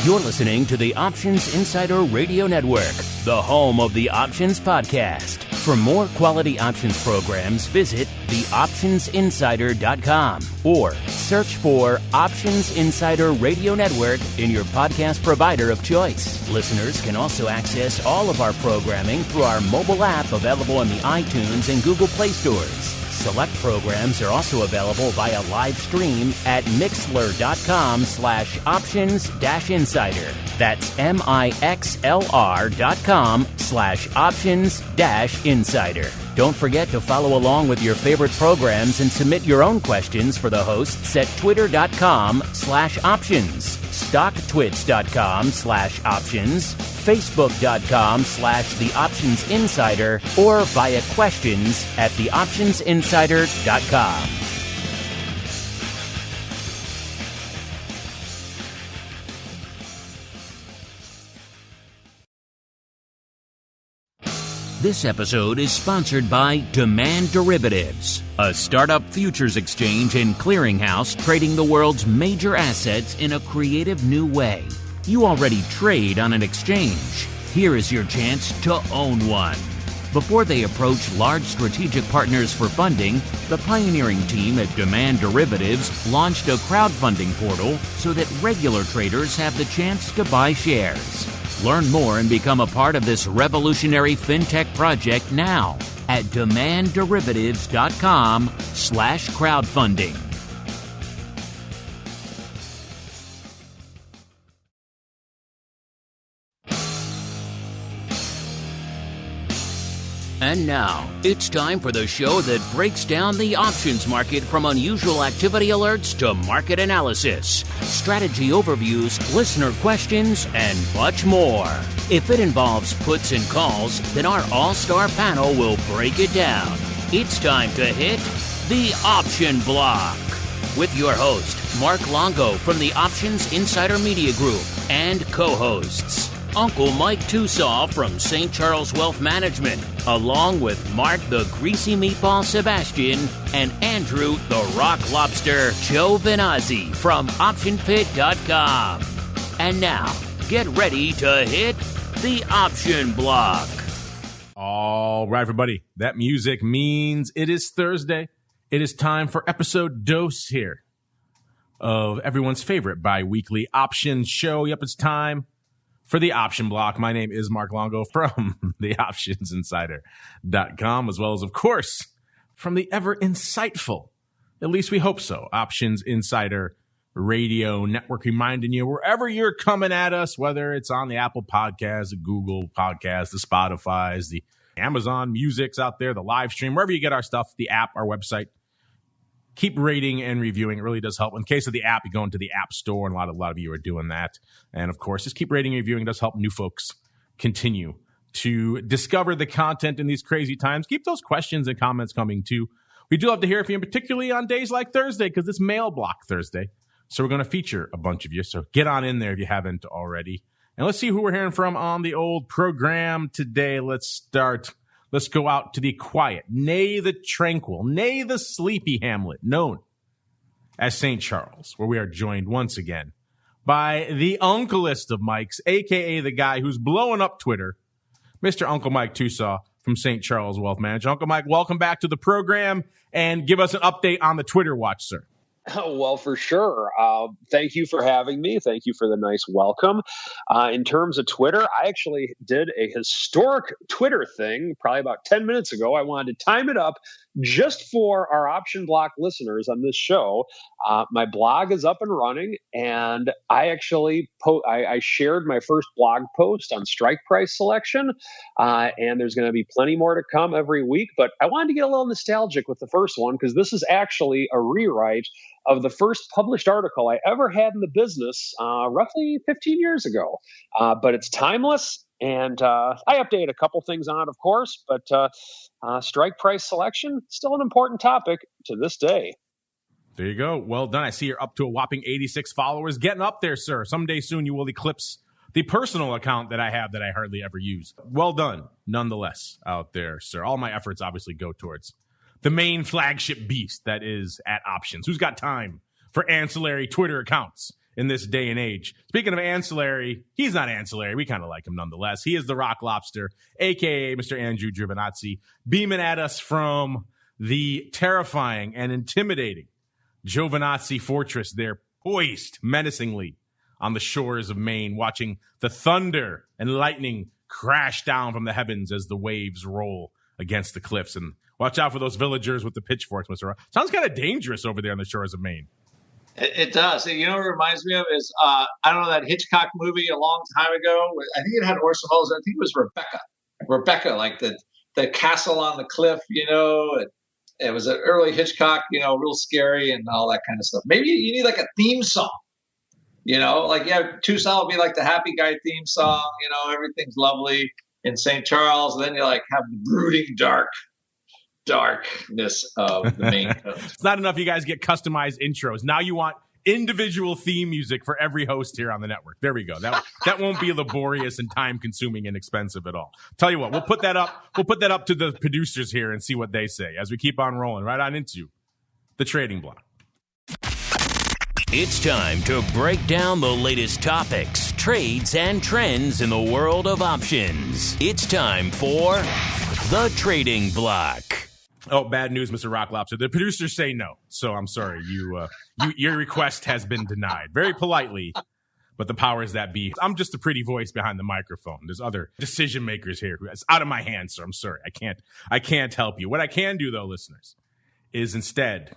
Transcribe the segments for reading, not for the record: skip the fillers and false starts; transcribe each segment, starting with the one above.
You're listening to the Options Insider Radio Network, the home of the Options Podcast. For more quality options programs, visit theoptionsinsider.com or search for Options Insider Radio Network in your podcast provider of choice. Listeners can also access all of our programming through our mobile app available in the iTunes and Google Play stores. Select programs are also available via live stream at mixlr.com/options-insider. That's mixlr.com/options-insider. Don't forget to follow along with your favorite programs and submit your own questions for the hosts at twitter.com/options, stocktwits.com/options, facebook.com/theoptionsinsider, or via questions at theoptionsinsider.com. This episode is sponsored by Demand Derivatives, a startup futures exchange and clearinghouse trading the world's major assets in a creative new way. You already trade on an exchange. Here is your chance to own one. Before they approach large strategic partners for funding, the pioneering team at Demand Derivatives launched a crowdfunding portal so that regular traders have the chance to buy shares. Learn more and become a part of this revolutionary fintech project now at demandderivatives.com/crowdfunding. And now, it's time for the show that breaks down the options market from unusual activity alerts to market analysis, strategy overviews, listener questions, and much more. If it involves puts and calls, then our all-star panel will break it down. It's time to hit the Option Block with your host, Mark Longo from the Options Insider Media Group, and co-hosts, Uncle Mike TOSAW from St. Charles Wealth Management, along with Mark the Greasy Meatball Sebastian and Andrew the Rock Lobster GIOVINAZZI from OptionPit.com. And now, get ready to hit the Option Block. All right, everybody. That music means it is Thursday. It is time for episode dose here of everyone's favorite bi-weekly options show. Yep, it's time for the Option Block. My name is Mark Longo from the OptionsInsider.com, as well as, of course, from the ever insightful, at least we hope so, Options Insider Radio Network, reminding you wherever you're coming at us, whether it's on the Apple Podcast, the Google Podcast, the Spotify's, the Amazon Music's out there, the live stream, wherever you get our stuff, the app, our website. Keep rating and reviewing. It really does help. In case of the app, you go into the App Store, and a lot of you are doing that. And, of course, just keep rating and reviewing. It does help new folks continue to discover the content in these crazy times. Keep those questions and comments coming, too. We do love to hear from you, particularly on days like Thursday, because it's Mail Block Thursday. So we're going to feature a bunch of you. So get on in there if you haven't already. And let's see who we're hearing from on the old program today. Let's start. Let's go out to the quiet, nay the tranquil, nay the sleepy hamlet known as St. Charles, where we are joined once again by the uncleest of Mikes, a.k.a. the guy who's blowing up Twitter, Mr. Uncle Mike TOSAW from St. Charles Wealth Management. Uncle Mike, welcome back to the program, and give us an update on the Twitter watch, sir. Well, for sure. Thank you for having me. Thank you for the nice welcome. In terms of Twitter, I actually did a historic Twitter thing probably about 10 minutes ago. I wanted to time it up just for our Option Block listeners on this show. My blog is up and running, and I actually I shared my first blog post on strike price selection, and there's going to be plenty more to come every week. But I wanted to get a little nostalgic with the first one, because this is actually a rewrite of the first published article I ever had in the business roughly 15 years ago. But it's timeless, and I updated a couple things on it, of course, but strike price selection, still an important topic to this day. There you go. Well done. I see you're up to a whopping 86 followers. Getting up there, sir. Someday soon you will eclipse the personal account that I have that I hardly ever use. Well done, nonetheless, out there, sir. All my efforts obviously go towards the main flagship beast that is at Options. Who's got time for ancillary Twitter accounts in this day and age. Speaking of ancillary, he's not ancillary. We kind of like him nonetheless. He is the Rock Lobster, a.k.a. Mr. Andrew GIOVINAZZI, beaming at us from the terrifying and intimidating GIOVINAZZI Fortress there, poised menacingly on the shores of Maine, watching the thunder and lightning crash down from the heavens as the waves roll against the cliffs. And watch out for those villagers with the pitchforks, Mr. Rock. Sounds kind of dangerous over there on the shores of Maine. It does. You know what it reminds me of is, I don't know, that Hitchcock movie a long time ago. I think it had Orson Welles. I think it was Rebecca. Rebecca, like the castle on the cliff, It was an early Hitchcock, real scary and all that kind of stuff. Maybe you need like a theme song, like TOSAW will be like the happy guy theme song, everything's lovely in St. Charles. And then you like have the brooding darkness of the Maine coast. It's not enough you guys get customized intros. Now you want individual theme music for every host here on the network. There we go. That won't be laborious and time consuming and expensive at all. Tell you what, we'll put that up to the producers here and see what they say as we keep on rolling right on into the trading block. It's time to break down the latest topics, trades, and trends in the world of options. It's time for the trading block. Oh, bad news, Mr. Rock Lobster. The producers say no, so I'm sorry. Your request has been denied. Very politely, but the powers that be. I'm just a pretty voice behind the microphone. There's other decision makers here. It's out of my hands, sir. I'm sorry. I can't help you. What I can do, though, listeners, is instead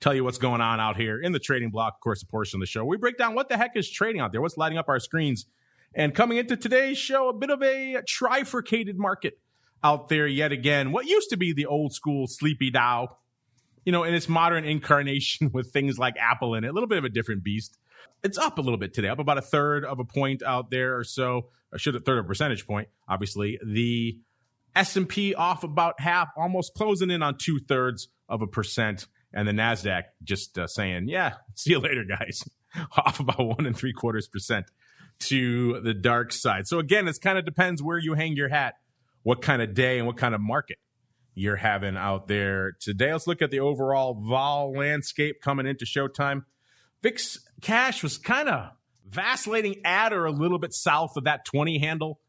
tell you what's going on out here in the trading block, of course, a portion of the show. We break down what the heck is trading out there, what's lighting up our screens. And coming into today's show, a bit of a trifurcated market out there yet again. What used to be the old school sleepy Dow, in its modern incarnation with things like Apple in it, a little bit of a different beast. It's up a little bit today, up about a third of a point out there or so, or should a third of a percentage point, obviously. The S&P off about half, almost closing in on 2/3 of a percent. And the NASDAQ just saying, yeah, see you later, guys. Off about 1 3/4% to the dark side. So again, it kind of depends where you hang your hat, what kind of day and what kind of market you're having out there today. Let's look at the overall vol landscape coming into showtime. VIX cash was kind of vacillating at or a little bit south of that 20 handle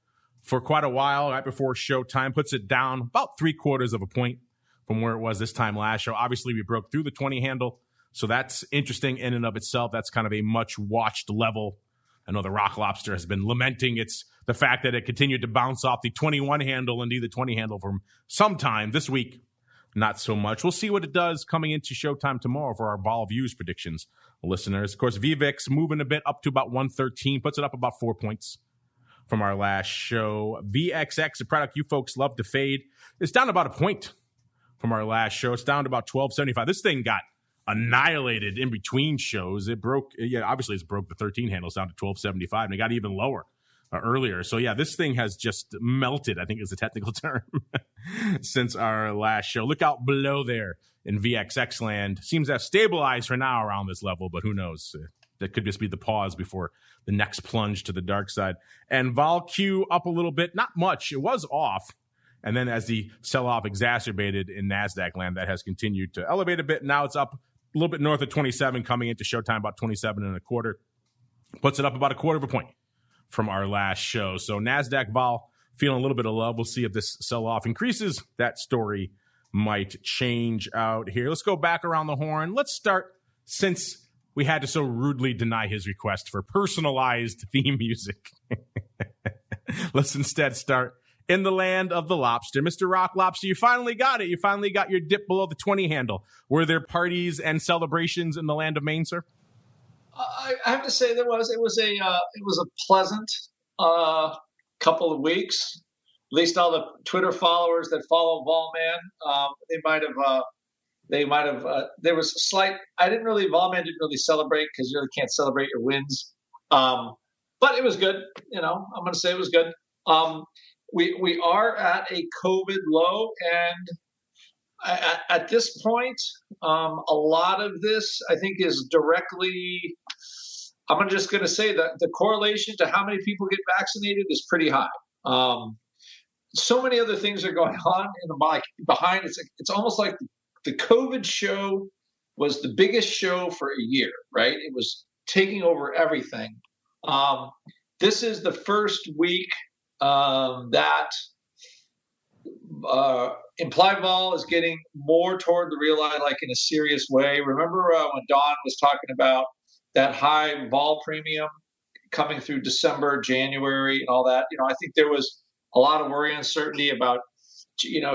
for quite a while right before showtime. Puts it down about 3/4 of a point from where it was this time last show. Obviously, we broke through the 20 handle, so that's interesting in and of itself. That's kind of a much-watched level. I know the Rock Lobster has been lamenting the fact that it continued to bounce off the 21 handle, indeed the 20 handle, from sometime this week. Not so much. We'll see what it does coming into showtime tomorrow for our vol views predictions, listeners. Of course, VVIX moving a bit up to about 113, puts it up about 4 points from our last show. VXX, a product you folks love to fade, is down about a point from our last show. It's down to about 1275. This thing got annihilated in between shows. It broke, obviously it's broke the 13 handles down to 1275, and it got even lower earlier. So this thing has just melted, I think is the technical term, since our last show. Look out below there in VXX land. Seems to have stabilized for now around this level, but who knows? That could just be the pause before the next plunge to the dark side. And Vol Q up a little bit, not much. It was off. And then as the sell-off exacerbated in NASDAQ land, that has continued to elevate a bit. Now it's up a little bit north of 27, coming into showtime about 27.25. Puts it up about 1/4 of a point from our last show. So NASDAQ vol feeling a little bit of love. We'll see if this sell-off increases. That story might change out here. Let's go back around the horn. Let's start, since we had to so rudely deny his request for personalized theme music. Let's instead start in the land of the lobster. Mr. Rock Lobster, you finally got it. You finally got your dip below the 20 handle. Were there parties and celebrations in the land of Maine, sir? I have to say there was. It was a pleasant couple of weeks. At least all the Twitter followers that follow Volman, they might have. There was a slight. Volman didn't really celebrate because you really can't celebrate your wins. But it was good. I'm going to say it was good. We are at a COVID low, and at this point, a lot of this, I think, is directly. I'm just going to say that the correlation to how many people get vaccinated is pretty high. So many other things are going on in the behind. It's almost like the COVID show was the biggest show for a year, right? It was taking over everything. This is the first week that implied vol is getting more toward the real line, like in a serious way. Remember when Don was talking about that high vol premium coming through December, January, and all that? I think there was a lot of worry, uncertainty about,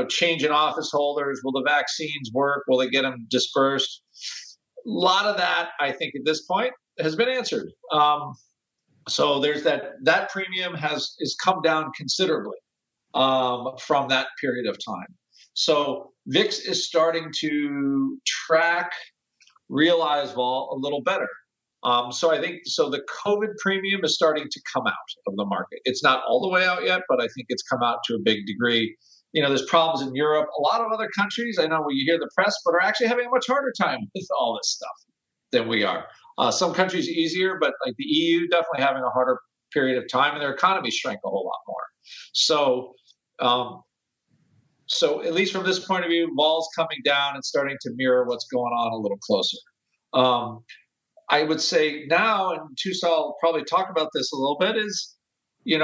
change in office holders. Will the vaccines work? Will they get them dispersed? A lot of that, I think, at this point has been answered. So there's that premium is come down considerably from that period of time. So VIX is starting to track realized vol a little better. So I think the COVID premium is starting to come out of the market. It's not all the way out yet, but I think it's come out to a big degree. There's problems in Europe. A lot of other countries, I know when you hear the press, but are actually having a much harder time with all this stuff than we are. Some countries easier, but like the EU definitely having a harder period of time, and their economies shrank a whole lot more. So at least from this point of view, vol's coming down and starting to mirror what's going on a little closer. I would say now, and TOSAW will probably talk about this a little bit, is you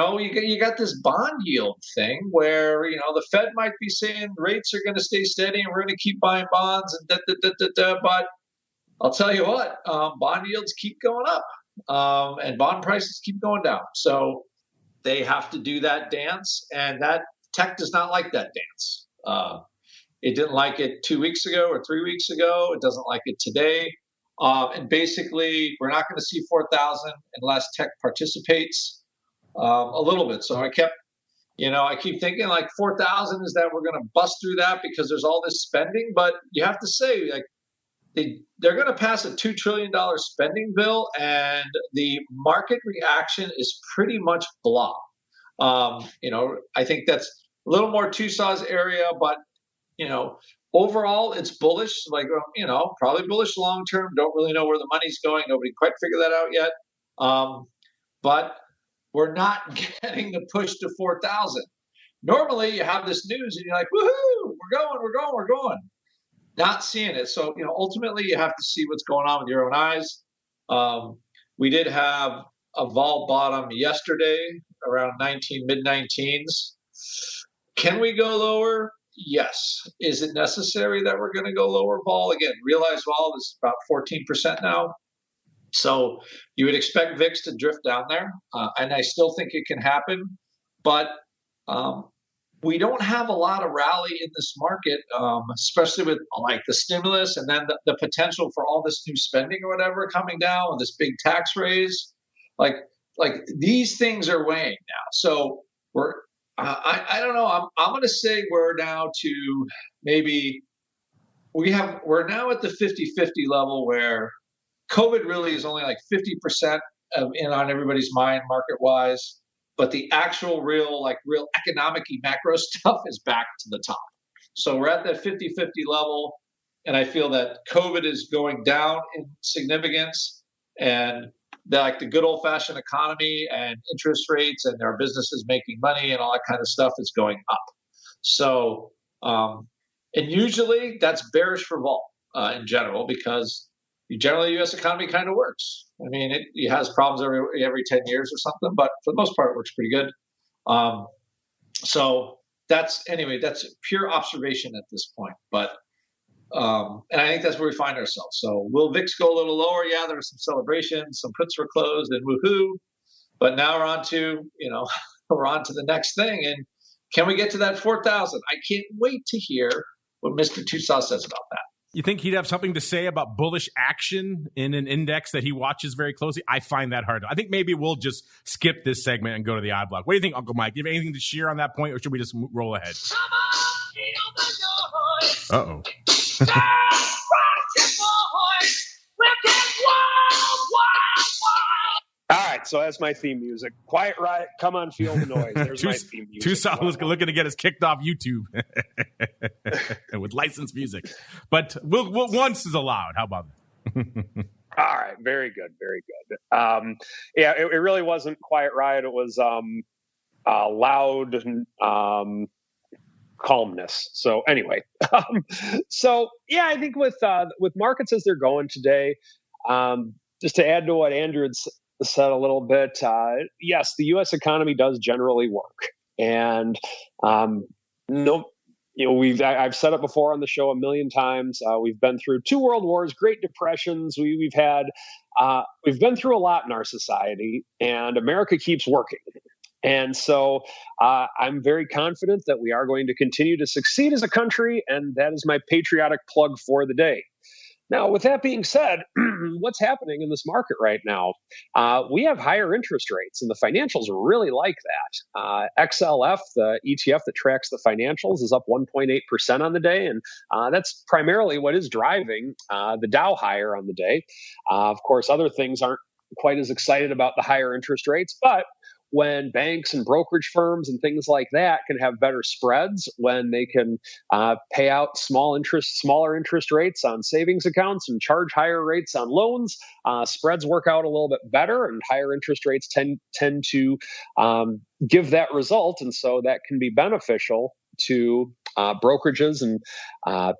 got this bond yield thing where the Fed might be saying rates are going to stay steady and we're going to keep buying bonds and but I'll tell you what, bond yields keep going up and bond prices keep going down. So they have to do that dance, and that tech does not like that dance. It didn't like it 2 weeks ago or 3 weeks ago. It doesn't like it today. And basically, we're not going to see 4,000 unless tech participates a little bit. So I keep thinking like 4,000 is that we're going to bust through that because there's all this spending. But you have to say, like, they're going to pass a $2 trillion spending bill, and the market reaction is pretty much blah. I think that's a little more TOSAW's area, but overall it's bullish. Like probably bullish long term. Don't really know where the money's going. Nobody quite figured that out yet. But we're not getting the push to 4,000. Normally, you have this news and you're like, woohoo! We're going. Not seeing it. So, ultimately you have to see what's going on with your own eyes. We did have a vol bottom yesterday around mid-19s. Can we go lower? Yes. Is it necessary that we're going to go lower vol? Again, realized vol is about 14% now. So you would expect VIX to drift down there. And I still think it can happen. But we don't have a lot of rally in this market, especially with like the stimulus and then the potential for all this new spending or whatever coming down with this big tax raise. Like these things are weighing now. So I don't know. I'm going to say we're now to maybe we're now at the 50-50 level where COVID really is only like 50% on everybody's mind market wise. But the actual real economic macro stuff is back to the top. So we're at that 50-50 level. And I feel that COVID is going down in significance, and the good old fashioned economy and interest rates and our businesses making money and all that kind of stuff is going up. So, and usually that's bearish for vol in general, because generally the U.S. economy kind of works. I mean, it has problems every 10 years or something, but for the most part, it works pretty good. So that's pure observation at this point. But and I think that's where we find ourselves. So will VIX go a little lower? Yeah, there was some celebrations, some puts were closed, and woohoo. But now we're on to the next thing. And can we get to that 4,000? I can't wait to hear what Mr. TOSAW says about that. You think he'd have something to say about bullish action in an index that he watches very closely? I find that hard. I think maybe we'll just skip this segment and go to the odd block. What do you think, Uncle Mike? Do you have anything to share on that point, or should we just roll ahead? Uh-oh. All right, so that's my theme music. Quiet Riot, come on, feel the noise. There's my theme music. TOSAW was looking to get us kicked off YouTube with licensed music. But we'll once is allowed. How about that? All right, very good, very good. Yeah, it really wasn't Quiet Riot. It was loud calmness. So anyway, so yeah, I think with markets as they're going today, just to add to what Andrew had said a little bit, yes, the U.S. economy does generally work, and no. I've said it before on the show a million times. We've been through 2 world wars, Great Depressions. We've been through a lot in our society, and America keeps working. And so I'm very confident that we are going to continue to succeed as a country, and that is my patriotic plug for the day. Now, with that being said, what's happening in this market right now? We have higher interest rates, and the financials really like that. XLF, the ETF that tracks the financials, is up 1.8% on the day, and that's primarily what is driving the Dow higher on the day. Of course, other things aren't quite as excited about the higher interest rates, but when banks and brokerage firms and things like that can have better spreads, when they can pay out smaller interest rates on savings accounts and charge higher rates on loans, spreads work out a little bit better, and higher interest rates tend to give that result, and so that can be beneficial to brokerages and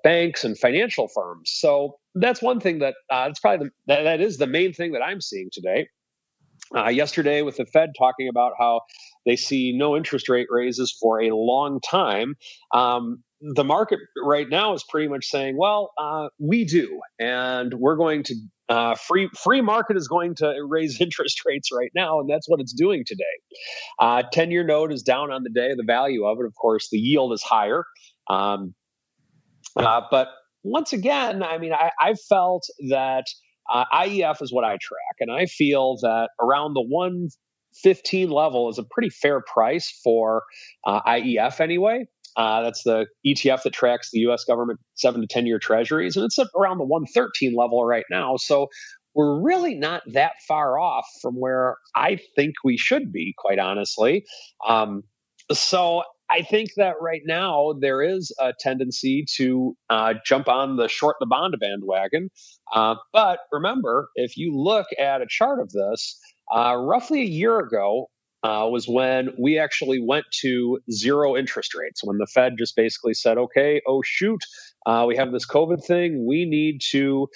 banks and financial firms. So that's one thing that that is the main thing that I'm seeing today. Yesterday, with the Fed talking about how they see no interest rate raises for a long time, the market right now is pretty much saying, well, we do, and we're going to free market is going to raise interest rates right now, and that's what it's doing today. 10-year note is down on the day. The value of it, of course, the yield is higher. But once again, I mean, I felt that IEF is what I track, and I feel that around the 115 level is a pretty fair price for IEF anyway. That's the ETF that tracks the U.S. government 7 to 10-year treasuries, and it's around the 113 level right now. So we're really not that far off from where I think we should be, quite honestly. So I think that right now there is a tendency to jump on the short the bond bandwagon. But remember, if you look at a chart of this, roughly a year ago was when we actually went to zero interest rates, when the Fed just basically said, okay, oh, shoot, we have this COVID thing. We need to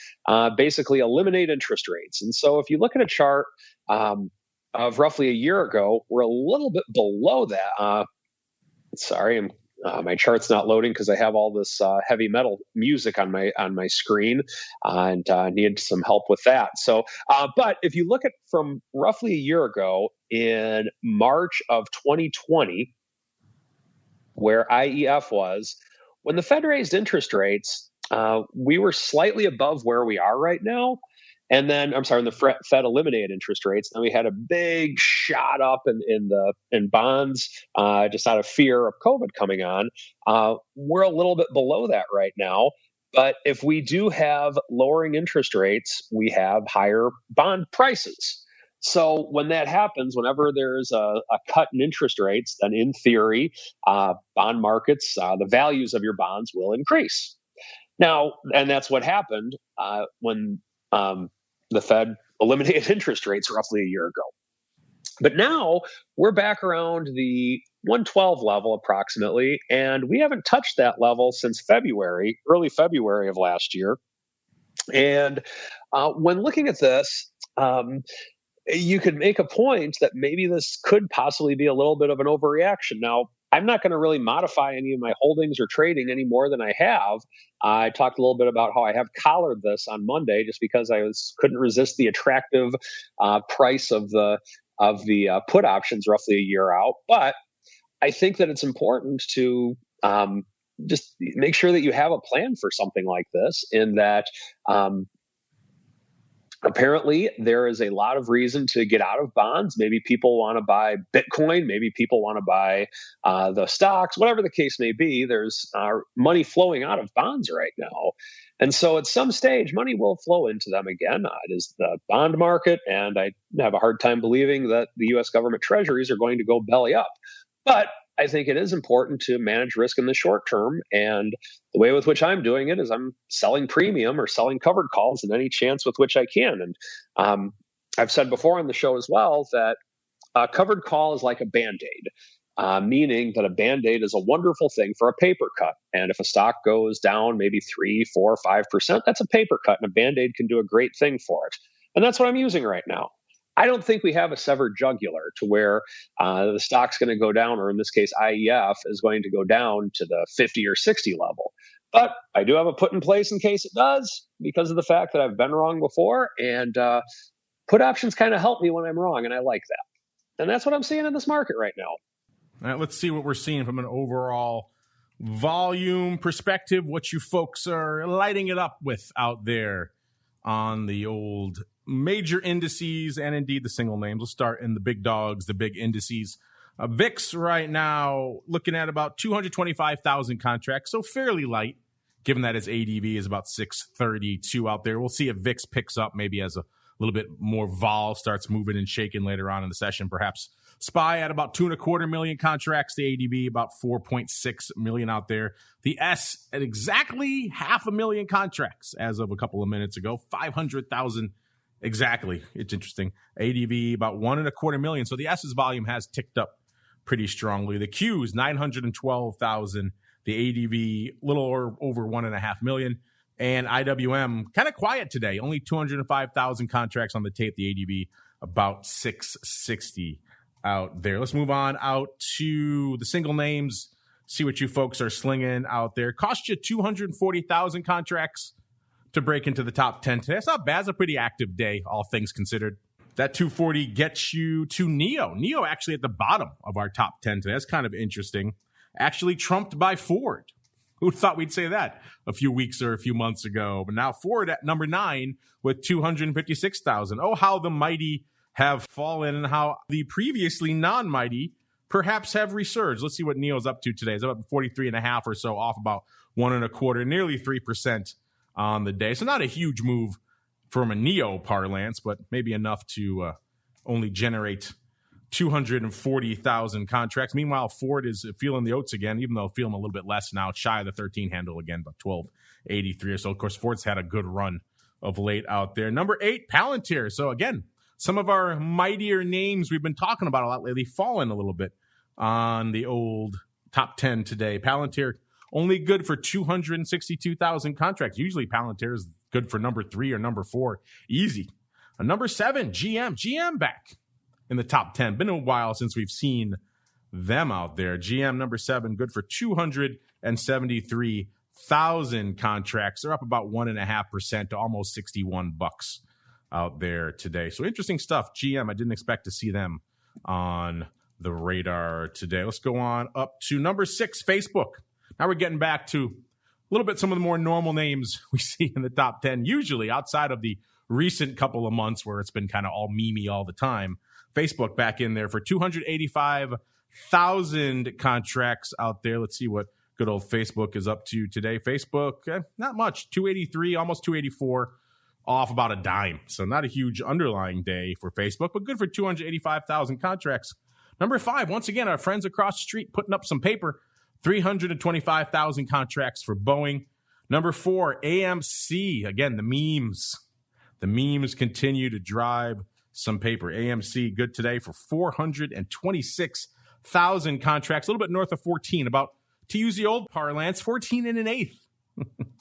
basically eliminate interest rates. And so if you look at a chart of roughly a year ago, we're a little bit below that. Sorry, my chart's not loading because I have all this heavy metal music on my screen, and need some help with that. So, but if you look at from roughly a year ago in March of 2020, where IEF was, when the Fed raised interest rates, we were slightly above where we are right now. And then, when the Fed eliminated interest rates, then we had a big shot up in bonds, just out of fear of COVID coming on. We're a little bit below that right now. But if we do have lowering interest rates, we have higher bond prices. So when that happens, whenever there's a cut in interest rates, then in theory, bond markets, the values of your bonds will increase. Now, and that's what happened when the Fed eliminated interest rates roughly a year ago. But now we're back around the 112 level approximately, and we haven't touched that level since early February of last year. And when looking at this, you could make a point that maybe this could possibly be a little bit of an overreaction. Now, I'm not going to really modify any of my holdings or trading any more than I have. I talked a little bit about how I have collared this on Monday just because I couldn't resist the attractive price of the put options roughly a year out. But I think that it's important to just make sure that you have a plan for something like this, in that apparently there is a lot of reason to get out of bonds. Maybe people want to buy Bitcoin. Maybe people want to buy the stocks, whatever the case may be. There's money flowing out of bonds right now. And so at some stage, money will flow into them again. It is the bond market, and I have a hard time believing that the U.S. government treasuries are going to go belly up. But I think it is important to manage risk in the short term. And the way with which I'm doing it is I'm selling premium or selling covered calls in any chance with which I can. And I've said before on the show as well that a covered call is like a Band-Aid, meaning that a Band-Aid is a wonderful thing for a paper cut. And if a stock goes down maybe 3, 4, 5%, that's a paper cut, and a Band-Aid can do a great thing for it. And that's what I'm using right now. I don't think we have a severed jugular to where the stock's going to go down, or in this case, IEF is going to go down to the 50 or 60 level. But I do have a put in place in case it does, because of the fact that I've been wrong before. And put options kind of help me when I'm wrong, and I like that. And that's what I'm seeing in this market right now. All right, let's see what we're seeing from an overall volume perspective, what you folks are lighting it up with out there on the old major indices and indeed the single names. We'll start in the big dogs, the big indices. VIX right now looking at about 225,000 contracts, so fairly light, given that its ADV is about 632 out there. We'll see if VIX picks up maybe as a little bit more vol starts moving and shaking later on in the session. Perhaps SPY at about 2.25 million contracts, the ADV about 4.6 million out there. The S at exactly 500,000 contracts as of a couple of minutes ago, 500,000 exactly. It's interesting. ADV about 1.25 million. So the S's volume has ticked up pretty strongly. The Q's 912,000. The ADV a little over 1.5 million. And IWM kind of quiet today. Only 205,000 contracts on the tape. The ADV about 660 out there. Let's move on out to the single names. See what you folks are slinging out there. Cost you 240,000 contracts to break into the top 10 today. That's not bad. It's a pretty active day, all things considered. That 240 gets you to NEO. NEO actually at the bottom of our top 10 today. That's kind of interesting. Actually trumped by Ford. Who thought we'd say that a few weeks or a few months ago? But now Ford at number 9 with 256,000. Oh, how the mighty have fallen and how the previously non-mighty perhaps have resurged. Let's see what NEO's up to today. It's about 43.5 or so, off about 1.25, nearly 3% on the day. So not a huge move from a NEO parlance, but maybe enough to only generate 240,000 contracts. Meanwhile, Ford is feeling the oats again, even though feeling a little bit less now. It's shy of the 13 handle again, but 1283 or so. Of course, Ford's had a good run of late out there. Number 8, Palantir. So again, some of our mightier names we've been talking about a lot lately fallen a little bit on the old top 10 today. Palantir only good for 262,000 contracts. Usually Palantir is good for number 3 or number 4. Easy. Number 7, GM. GM back in the top 10. Been a while since we've seen them out there. GM number 7, good for 273,000 contracts. They're up about 1.5% to almost $61 out there today. So interesting stuff. GM, I didn't expect to see them on the radar today. Let's go on up to number 6, Facebook. Now we're getting back to a little bit some of the more normal names we see in the top 10, usually outside of the recent couple of months where it's been kind of all memey all the time. Facebook back in there for 285,000 contracts out there. Let's see what good old Facebook is up to today. Facebook, not much, 283, almost 284, off about a dime. So not a huge underlying day for Facebook, but good for 285,000 contracts. Number 5, once again, our friends across the street putting up some paper, 325,000 contracts for Boeing. Number 4, AMC. Again, the memes. The memes continue to drive some paper. AMC good today for 426,000 contracts, a little bit north of 14, about, to use the old parlance, 14 and an eighth.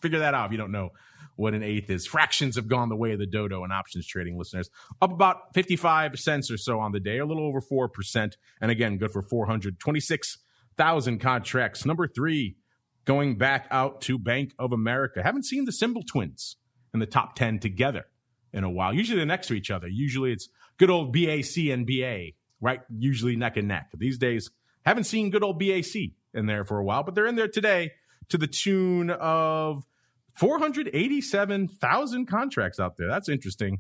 Figure that out if you don't know what an eighth is. Fractions have gone the way of the dodo in options trading, listeners. Up about 55 cents or so on the day, a little over 4%. And again, good for 426,000 contracts. Number 3, going back out to Bank of America. Haven't seen the symbol twins in the top 10 together in a while. Usually they're next to each other. Usually it's good old BAC and BA, right? Usually neck and neck. These days, haven't seen good old BAC in there for a while, but they're in there today to the tune of 487,000 contracts out there. That's interesting.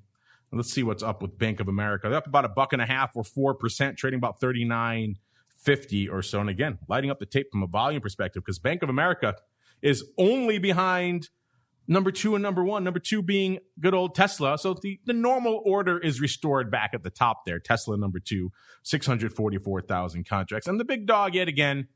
Let's see what's up with Bank of America. They're up about $1.50 or 4%, trading about $39.50 or so. And again, lighting up the tape from a volume perspective, because Bank of America is only behind number 2 and number 1. Number 2 being good old Tesla. So the normal order is restored back at the top there. Tesla number 2, 644,000 contracts. And the big dog yet again,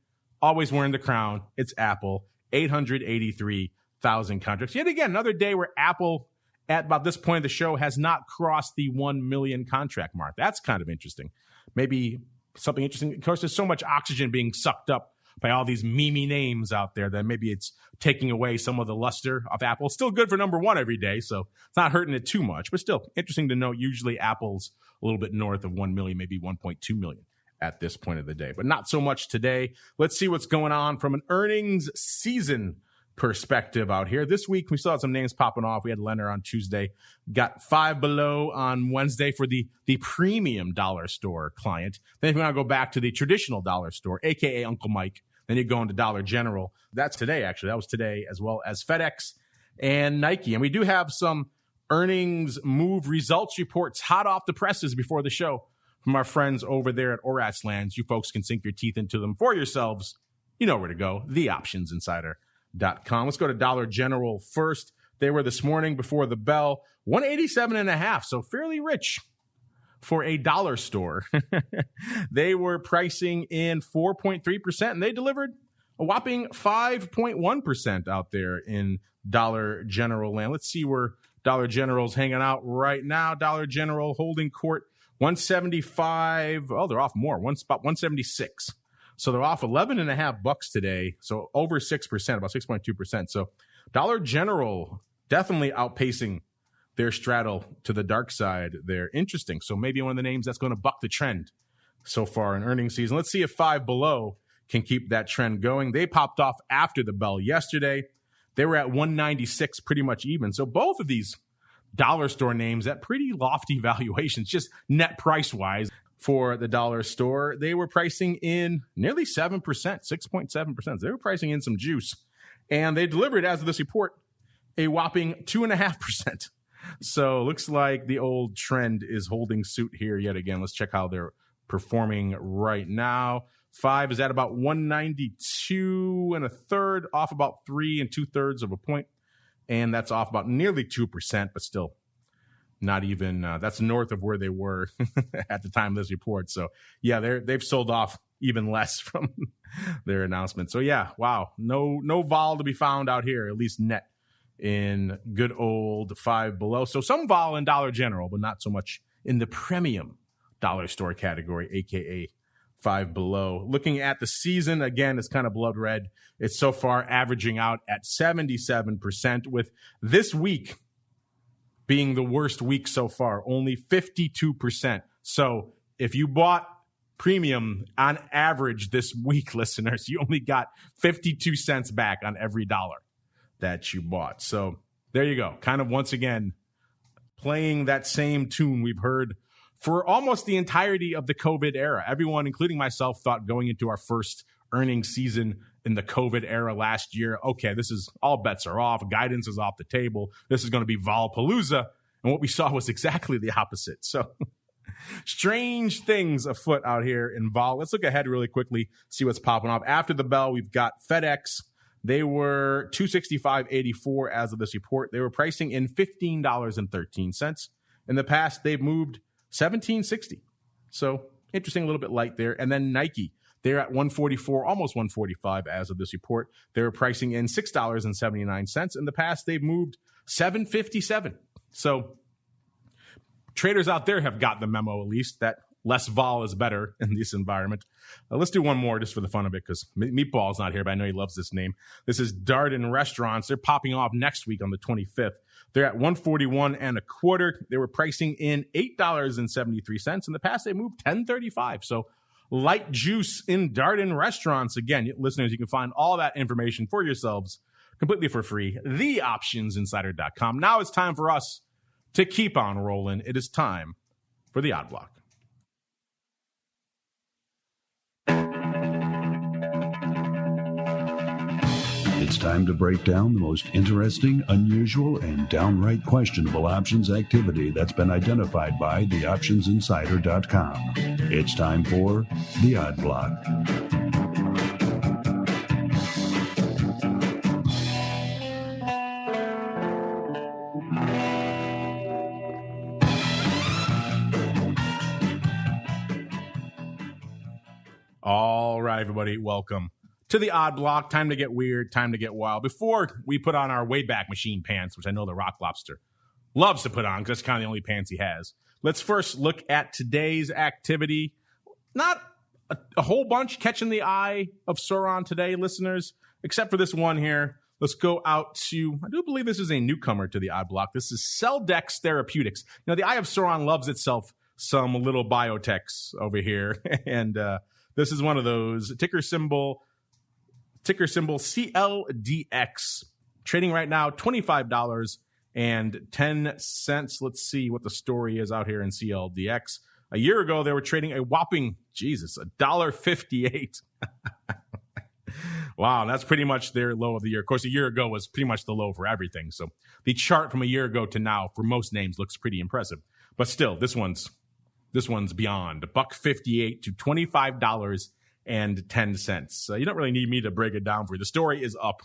always wearing the crown. It's Apple, 883,000 contracts. Yet again, another day where Apple, at about this point of the show, has not crossed the 1 million contract mark. That's kind of interesting. Maybe something interesting. Of course, there's so much oxygen being sucked up by all these meme names out there, then maybe it's taking away some of the luster of Apple. Still good for number one every day, so it's not hurting it too much. But still, interesting to note, usually Apple's a little bit north of 1 million, maybe 1.2 million at this point of the day. But not so much today. Let's see what's going on from an earnings season perspective out here. This week, we still had some names popping off. We had Leonard on Tuesday, got Five Below on Wednesday for the premium dollar store client. Then if you want to go back to the traditional dollar store, aka Uncle Mike, then you go into Dollar General. That's today, actually. That was today, as well as FedEx and Nike. And we do have some earnings move results reports hot off the presses before the show from our friends over there at Orat's Lands. You folks can sink your teeth into them for yourselves. You know where to go, theoptionsinsider.com. Let's go to Dollar General first. They were this morning before the bell, 187.5, so fairly rich for a dollar store. They were pricing in 4.3%, and they delivered a whopping 5.1% out there in Dollar General land. Let's see where Dollar General's hanging out right now. Dollar General holding court 175. Oh, they're off more. One spot 176. So they're off $11.50 today. So over 6%, about 6.2%. So Dollar General definitely outpacing their straddle to the dark side. They're interesting. So maybe one of the names that's going to buck the trend so far in earnings season. Let's see if Five Below can keep that trend going. They popped off after the bell yesterday. They were at 196, pretty much even. So both of these dollar store names at pretty lofty valuations, just net price wise. For the dollar store, they were pricing in nearly 7%, 6.7%. They were pricing in some juice. And they delivered, as of this report, a whopping 2.5%. So looks like the old trend is holding suit here yet again. Let's check how they're performing right now. Five is at about 192 and a third, off about 3 2/3 of a point. And that's off about nearly 2%, but still not even that's north of where they were at the time of this report. So yeah, they've sold off even less from their announcement. So yeah, wow, no vol to be found out here, at least net in good old Five Below. So some vol in Dollar General, but not so much in the premium dollar store category, aka Five Below. Looking at the season, again, it's kind of blood red. It's so far averaging out at 77%, with this week being the worst week so far, only 52%. So if you bought premium on average this week, listeners, you only got 52 cents back on every dollar that you bought. So there you go. Kind of once again, playing that same tune we've heard for almost the entirety of the COVID era. Everyone, including myself, thought going into our first earnings season in the COVID era last year, okay, this is all bets are off. Guidance is off the table. This is going to be Volpalooza. And what we saw was exactly the opposite. So strange things afoot out here in Vol. Let's look ahead really quickly, see what's popping off. After the bell, we've got FedEx. They were $265.84 as of this report. They were pricing in $15.13. In the past, they've moved $17.60. So interesting, a little bit light there. And then Nike, they're at $144, almost $145 as of this report. They're pricing in $6.79. In the past, they've moved $7.57. So traders out there have got the memo, at least, that less vol is better in this environment. Let's do one more just for the fun of it, because Meatball's not here, but I know he loves this name. This is Darden Restaurants. They're popping off next week on the 25th. They're at $141.25. They were pricing in $8.73. In the past, they moved $10.35. So light juice in Darden Restaurants. Again, listeners, you can find all that information for yourselves completely for free. TheOptionsInsider.com. Now it's time for us to keep on rolling. It is time for the Odd Block. It's time to break down the most interesting, unusual, and downright questionable options activity that's been identified by TheOptionsInsider.com. It's time for the Odd Block. All right, everybody, welcome to the Odd Block. Time to get weird, time to get wild. Before we put on our Wayback Machine pants, which I know the Rock Lobster loves to put on because that's kind of the only pants he has, let's first look at today's activity. Not a whole bunch catching the eye of Sauron today, listeners, except for this one here. Let's go out to, I do believe this is a newcomer to the Odd Block. This is CLDX Therapeutics. Now, the Eye of Sauron loves itself some little biotechs over here. And this is one of those. Ticker symbol CLDX. Trading right now, $25.10. Let's see what the story is out here in CLDX. A year ago, they were trading a whopping, $1.58. Wow, that's pretty much their low of the year. Of course, a year ago was pretty much the low for everything. So the chart from a year ago to now for most names looks pretty impressive. But still, this one's beyond. $1.58 to $25.10. You don't really need me to break it down for you. The story is up.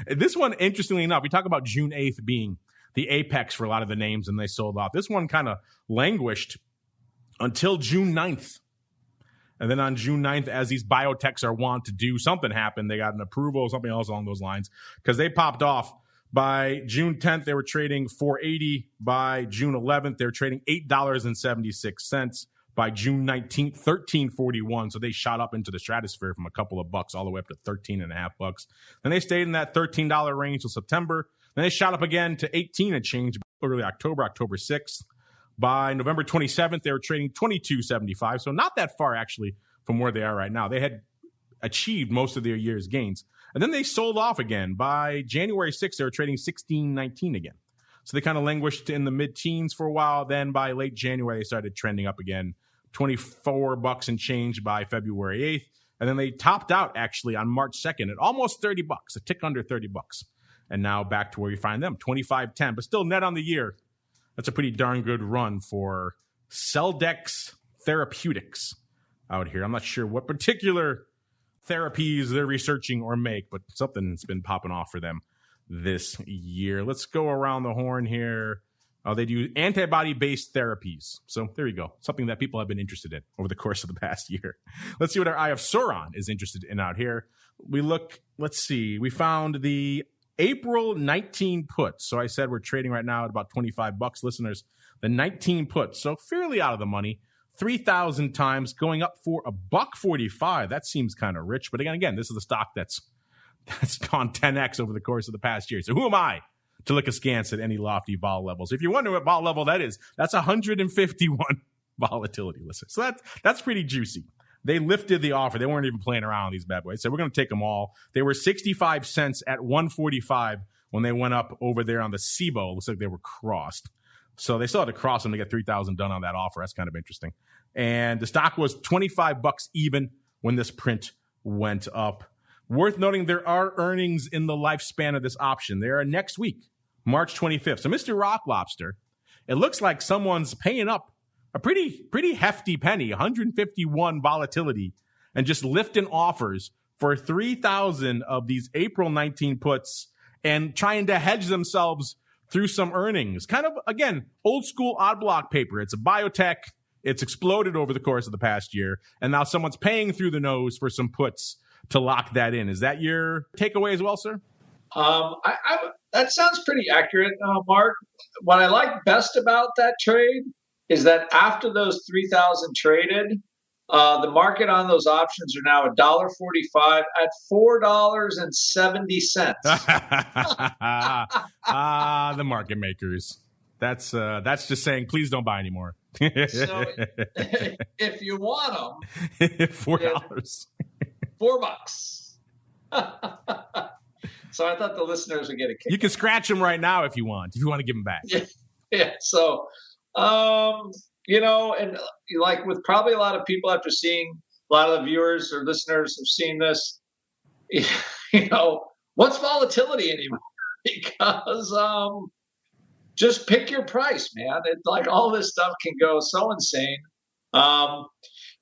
This one, interestingly enough, we talk about June 8th being the apex for a lot of the names, and they sold off. This one kind of languished until June 9th. And then on June 9th, as these biotechs are wont to do, something happened. They got an approval, something else along those lines, because they popped off. By June 10th, they were trading $4.80. By June 11th, they were trading $8.76. By June 19th, $13.41. So they shot up into the stratosphere from a couple of bucks all the way up to $13.50. Then they stayed in that $13 range till September. Then they shot up again to 18 and change early October 6th. By November 27th, they were trading $22.75. So not that far, actually, from where they are right now. They had achieved most of their year's gains. And then they sold off again. By January 6th, they were trading $16.19 again. So they kind of languished in the mid-teens for a while. Then by late January, they started trending up again. $24 and change by February 8th. And then they topped out, actually, on March 2nd at almost $30, a tick under $30. And now back to where you find them, $25.10. But still net on the year. That's a pretty darn good run for CLDX Therapeutics out here. I'm not sure what particular therapies they're researching or make, but something's been popping off for them this year. Let's go around the horn here. They do antibody-based therapies. So there you go. Something that people have been interested in over the course of the past year. Let's see what our Eye of Sauron is interested in out here. Let's see. We found the April 19 puts. So I said we're trading right now at about $25, listeners. The 19 puts, so fairly out of the money. 3,000 times, going up for $1.45. That seems kind of rich. But again, this is the stock that's gone 10x over the course of the past year. So who am I to look askance at any lofty vol levels? If you're wondering what vol level that is, that's 151 volatility, listeners. So that's pretty juicy. They lifted the offer. They weren't even playing around with these bad boys. So we're going to take them all. They were 65 cents at 145 when they went up over there on the SIBO. Looks like they were crossed. So they still had to cross them to get 3,000 done on that offer. That's kind of interesting. And the stock was $25 even when this print went up. Worth noting, there are earnings in the lifespan of this option. They are next week, March 25th. So Mr. Rock Lobster, it looks like someone's paying up a pretty hefty penny, 151 volatility, and just lifting offers for 3,000 of these April 19 puts and trying to hedge themselves through some earnings. Kind of, again, old school odd block paper. It's a biotech. It's exploded over the course of the past year, and now someone's paying through the nose for some puts to lock that in. Is that your takeaway as well, sir? That sounds pretty accurate, Mark. What I like best about that trade is that after those 3,000 traded, the market on those options are now $1.45 at $4.70. The market makers. That's just saying, please don't buy anymore. So if you want them, $4. $4. So I thought the listeners would get a kick. You can scratch them right now if you want to give them back. Yeah. So, and like with probably a lot of people after seeing a lot of the viewers or listeners have seen this, what's volatility anymore? Because just pick your price, man. Like all this stuff can go so insane.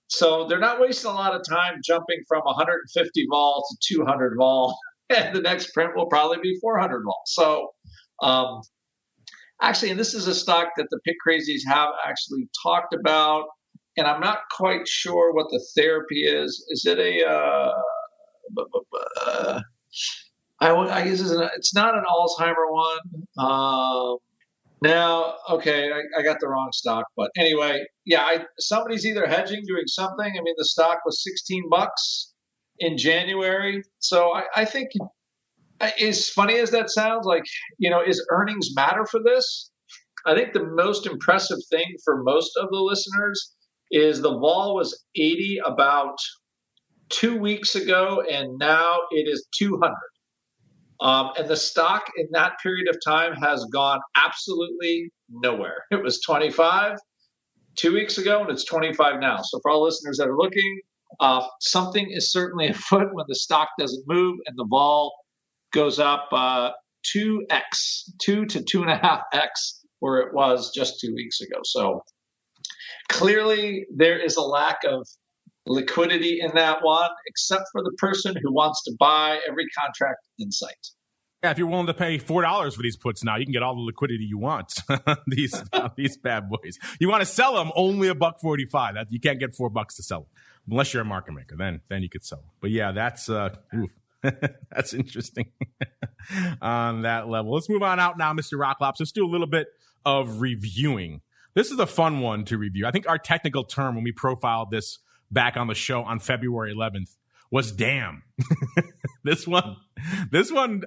So they're not wasting a lot of time jumping from 150 vol to 200 vol. And the next print will probably be 400 vol. So actually, and this is a stock that the Pit Crazies have actually talked about, and I'm not quite sure what the therapy is. Is it I guess it's not an Alzheimer one. Now, okay, I got the wrong stock, but anyway, yeah, somebody's either hedging, doing something. I mean, the stock was $16 in January, so I think, as funny as that sounds, like, is earnings matter for this? I think the most impressive thing for most of the listeners is the vol was 80 about 2 weeks ago, and now it is 200. And the stock in that period of time has gone absolutely nowhere. It was 25 2 weeks ago, and it's 25 now. So for all listeners that are looking, something is certainly afoot when the stock doesn't move and the vol goes up 2x, 2 to 2.5x where it was just 2 weeks ago. So clearly there is a lack of liquidity in that one, except for the person who wants to buy every contract in sight. Yeah, if you're willing to pay $4 for these puts now, you can get all the liquidity you want. these bad boys. You want to sell them only $1.45. That you can't get $4 to sell them unless you're a market maker. Then you could sell them. But yeah, that's that's interesting on that level. Let's move on out now, Mr. Rocklops. Let's do a little bit of reviewing. This is a fun one to review. I think our technical term when we profiled this back on the show on February 11th was damn. This one,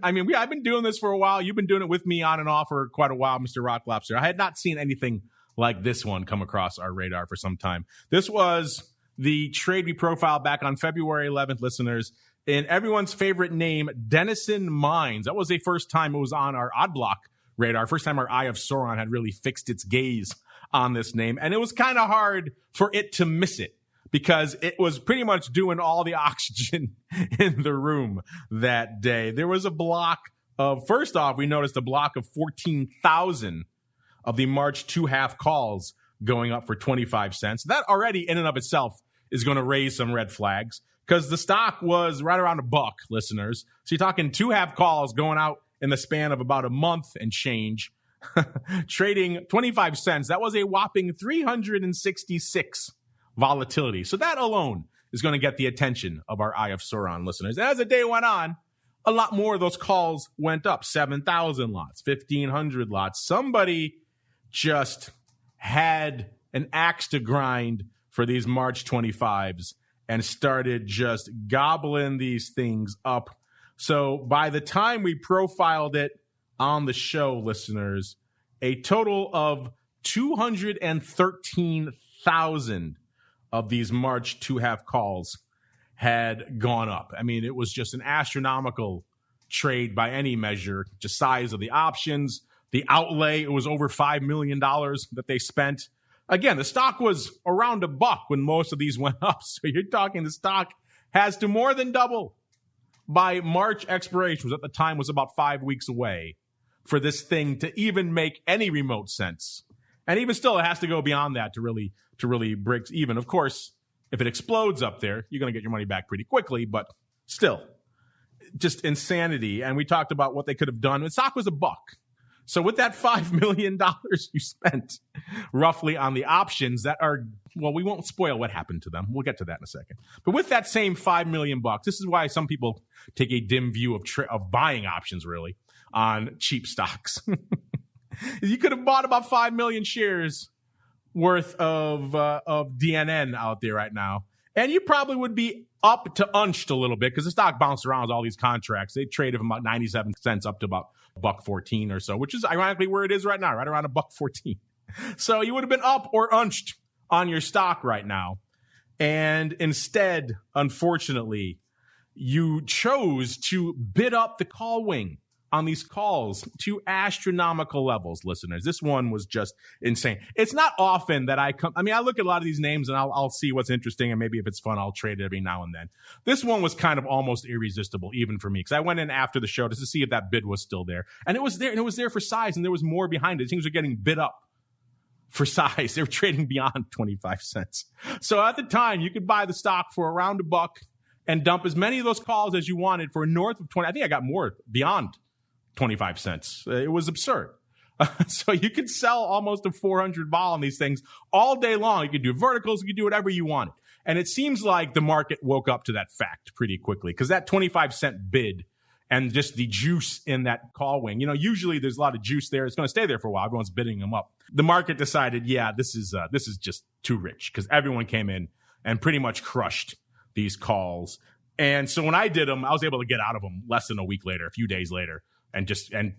I mean, I've been doing this for a while. You've been doing it with me on and off for quite a while, Mr. Rock Lobster. I had not seen anything like this one come across our radar for some time. This was the trade we profiled back on February 11th, listeners, in everyone's favorite name, Denison Mines. That was the first time it was on our odd block radar. First time our Eye of Sauron had really fixed its gaze on this name. And it was kind of hard for it to miss it, because it was pretty much doing all the oxygen in the room that day. There was a block of, first off, we noticed a block of 14,000 of the March 2.5 calls going up for 25 cents. That already in and of itself is going to raise some red flags, because the stock was right around $1, listeners. So you're talking 2.5 calls going out in the span of about a month and change, trading 25 cents. That was a whopping 366 volatility. So that alone is going to get the attention of our Eye of Sauron listeners. And as the day went on, a lot more of those calls went up. 7,000 lots, 1,500 lots. Somebody just had an axe to grind for these March 25s and started just gobbling these things up. So by the time we profiled it on the show, listeners, a total of 213,000 of these March 2.5 calls had gone up. I mean, it was just an astronomical trade by any measure, just size of the options, the outlay. It was over $5 million that they spent. Again, the stock was around $1 when most of these went up. So you're talking the stock has to more than double by March expiration, which at the time was about 5 weeks away, for this thing to even make any remote sense. And even still, it has to go beyond that to really break even. Of course, if it explodes up there, you're going to get your money back pretty quickly, but still, just insanity. And we talked about what they could have done. The stock was $1. So with that $5 million you spent roughly on the options that are, well, we won't spoil what happened to them. We'll get to that in a second. But with that same $5 million, this is why some people take a dim view of buying options, really, on cheap stocks. You could have bought about 5 million shares worth of DNN out there right now. And you probably would be up to unched a little bit, because the stock bounced around with all these contracts. They traded from about 97 cents up to about $1.14 or so, which is ironically where it is right now, right around $1.14. So you would have been up or unched on your stock right now. And instead, unfortunately, you chose to bid up the call wing on these calls to astronomical levels, listeners. This one was just insane. It's not often that I look at a lot of these names and I'll see what's interesting, and maybe if it's fun, I'll trade it every now and then. This one was kind of almost irresistible, even for me, because I went in after the show just to see if that bid was still there. And it was there, and it was there for size, and there was more behind it. Things were getting bid up for size. They were trading beyond 25 cents. So at the time, you could buy the stock for around $1 and dump as many of those calls as you wanted for north of 20. I think I got more beyond 25 cents. It was absurd. So you could sell almost a 400 vol on these things all day long. You could do verticals. You could do whatever you wanted. And it seems like the market woke up to that fact pretty quickly, because that 25 cent bid and just the juice in that call wing. Usually there's a lot of juice there. It's going to stay there for a while. Everyone's bidding them up. The market decided, this is just too rich, because everyone came in and pretty much crushed these calls. And so when I did them, I was able to get out of them less than a week later, a few days later, and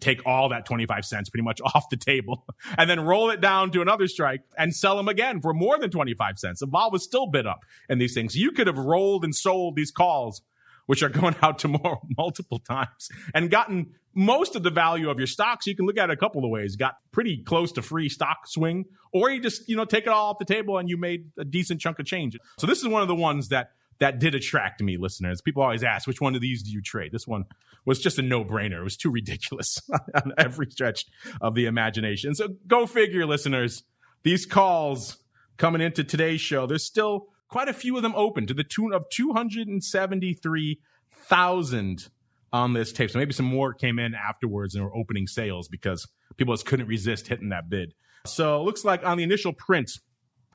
take all that 25 cents pretty much off the table, and then roll it down to another strike and sell them again for more than 25 cents. The vol was still bid up in these things. You could have rolled and sold these calls, which are going out tomorrow, multiple times, and gotten most of the value of your stocks. You can look at it a couple of ways. Got pretty close to free stock swing, or you just, take it all off the table and you made a decent chunk of change. So this is one of the ones that did attract me, listeners. People always ask, which one of these do you trade? This one was just a no-brainer. It was too ridiculous on every stretch of the imagination. So go figure, listeners. These calls coming into today's show, there's still quite a few of them open, to the tune of 273,000 on this tape. So maybe some more came in afterwards and were opening sales because people just couldn't resist hitting that bid. So it looks like on the initial print,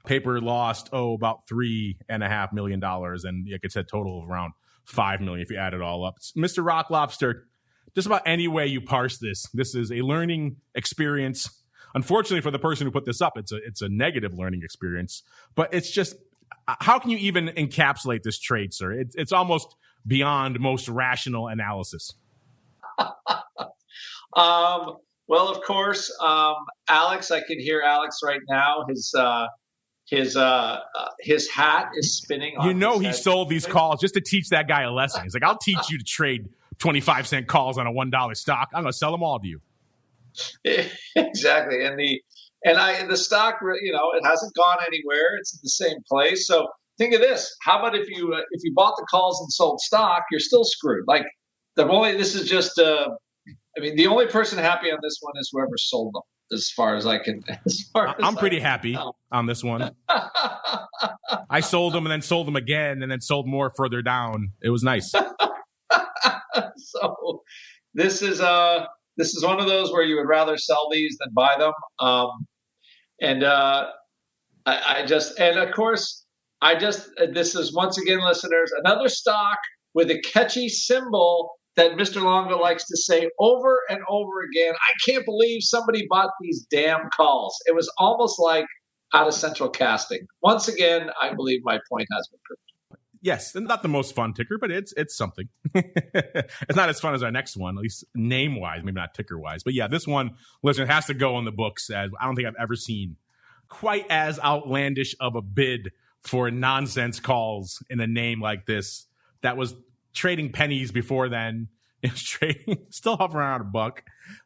paper lost, about $3.5 million. And like I said, total of around $5 million if you add it all up. Mr. Rock Lobster, just about any way you parse this is a learning experience. Unfortunately for the person who put this up, it's a negative learning experience. But it's just, how can you even encapsulate this trade, sir? It's almost beyond most rational analysis. Well, of course, Alex, I can hear Alex right now. His hat is spinning on he sold these calls just to teach that guy a lesson. He's like, I'll teach you to trade 25-cent calls on a $1 stock. I'm going to sell them all to you. Exactly. And the stock, it hasn't gone anywhere. It's in the same place. So think of this. How about if you bought the calls and sold stock, you're still screwed. Like the only person happy on this one is whoever sold them. As far as I can, I'm pretty happy on this one. I sold them and then sold them again and then sold more further down. It was nice. So this is one of those where you would rather sell these than buy them. This is once again, listeners, another stock with a catchy symbol that Mr. Longo likes to say over and over again. I can't believe somebody bought these damn calls. It was almost like out of central casting. Once again, I believe my point has been proved. Yes, and not the most fun ticker, but it's something. It's not as fun as our next one, at least name-wise, maybe not ticker-wise. But yeah, this one, listener, has to go in the books as I don't think I've ever seen quite as outlandish of a bid for nonsense calls in a name like this that was trading pennies before then. It was trading, still hovering around $1.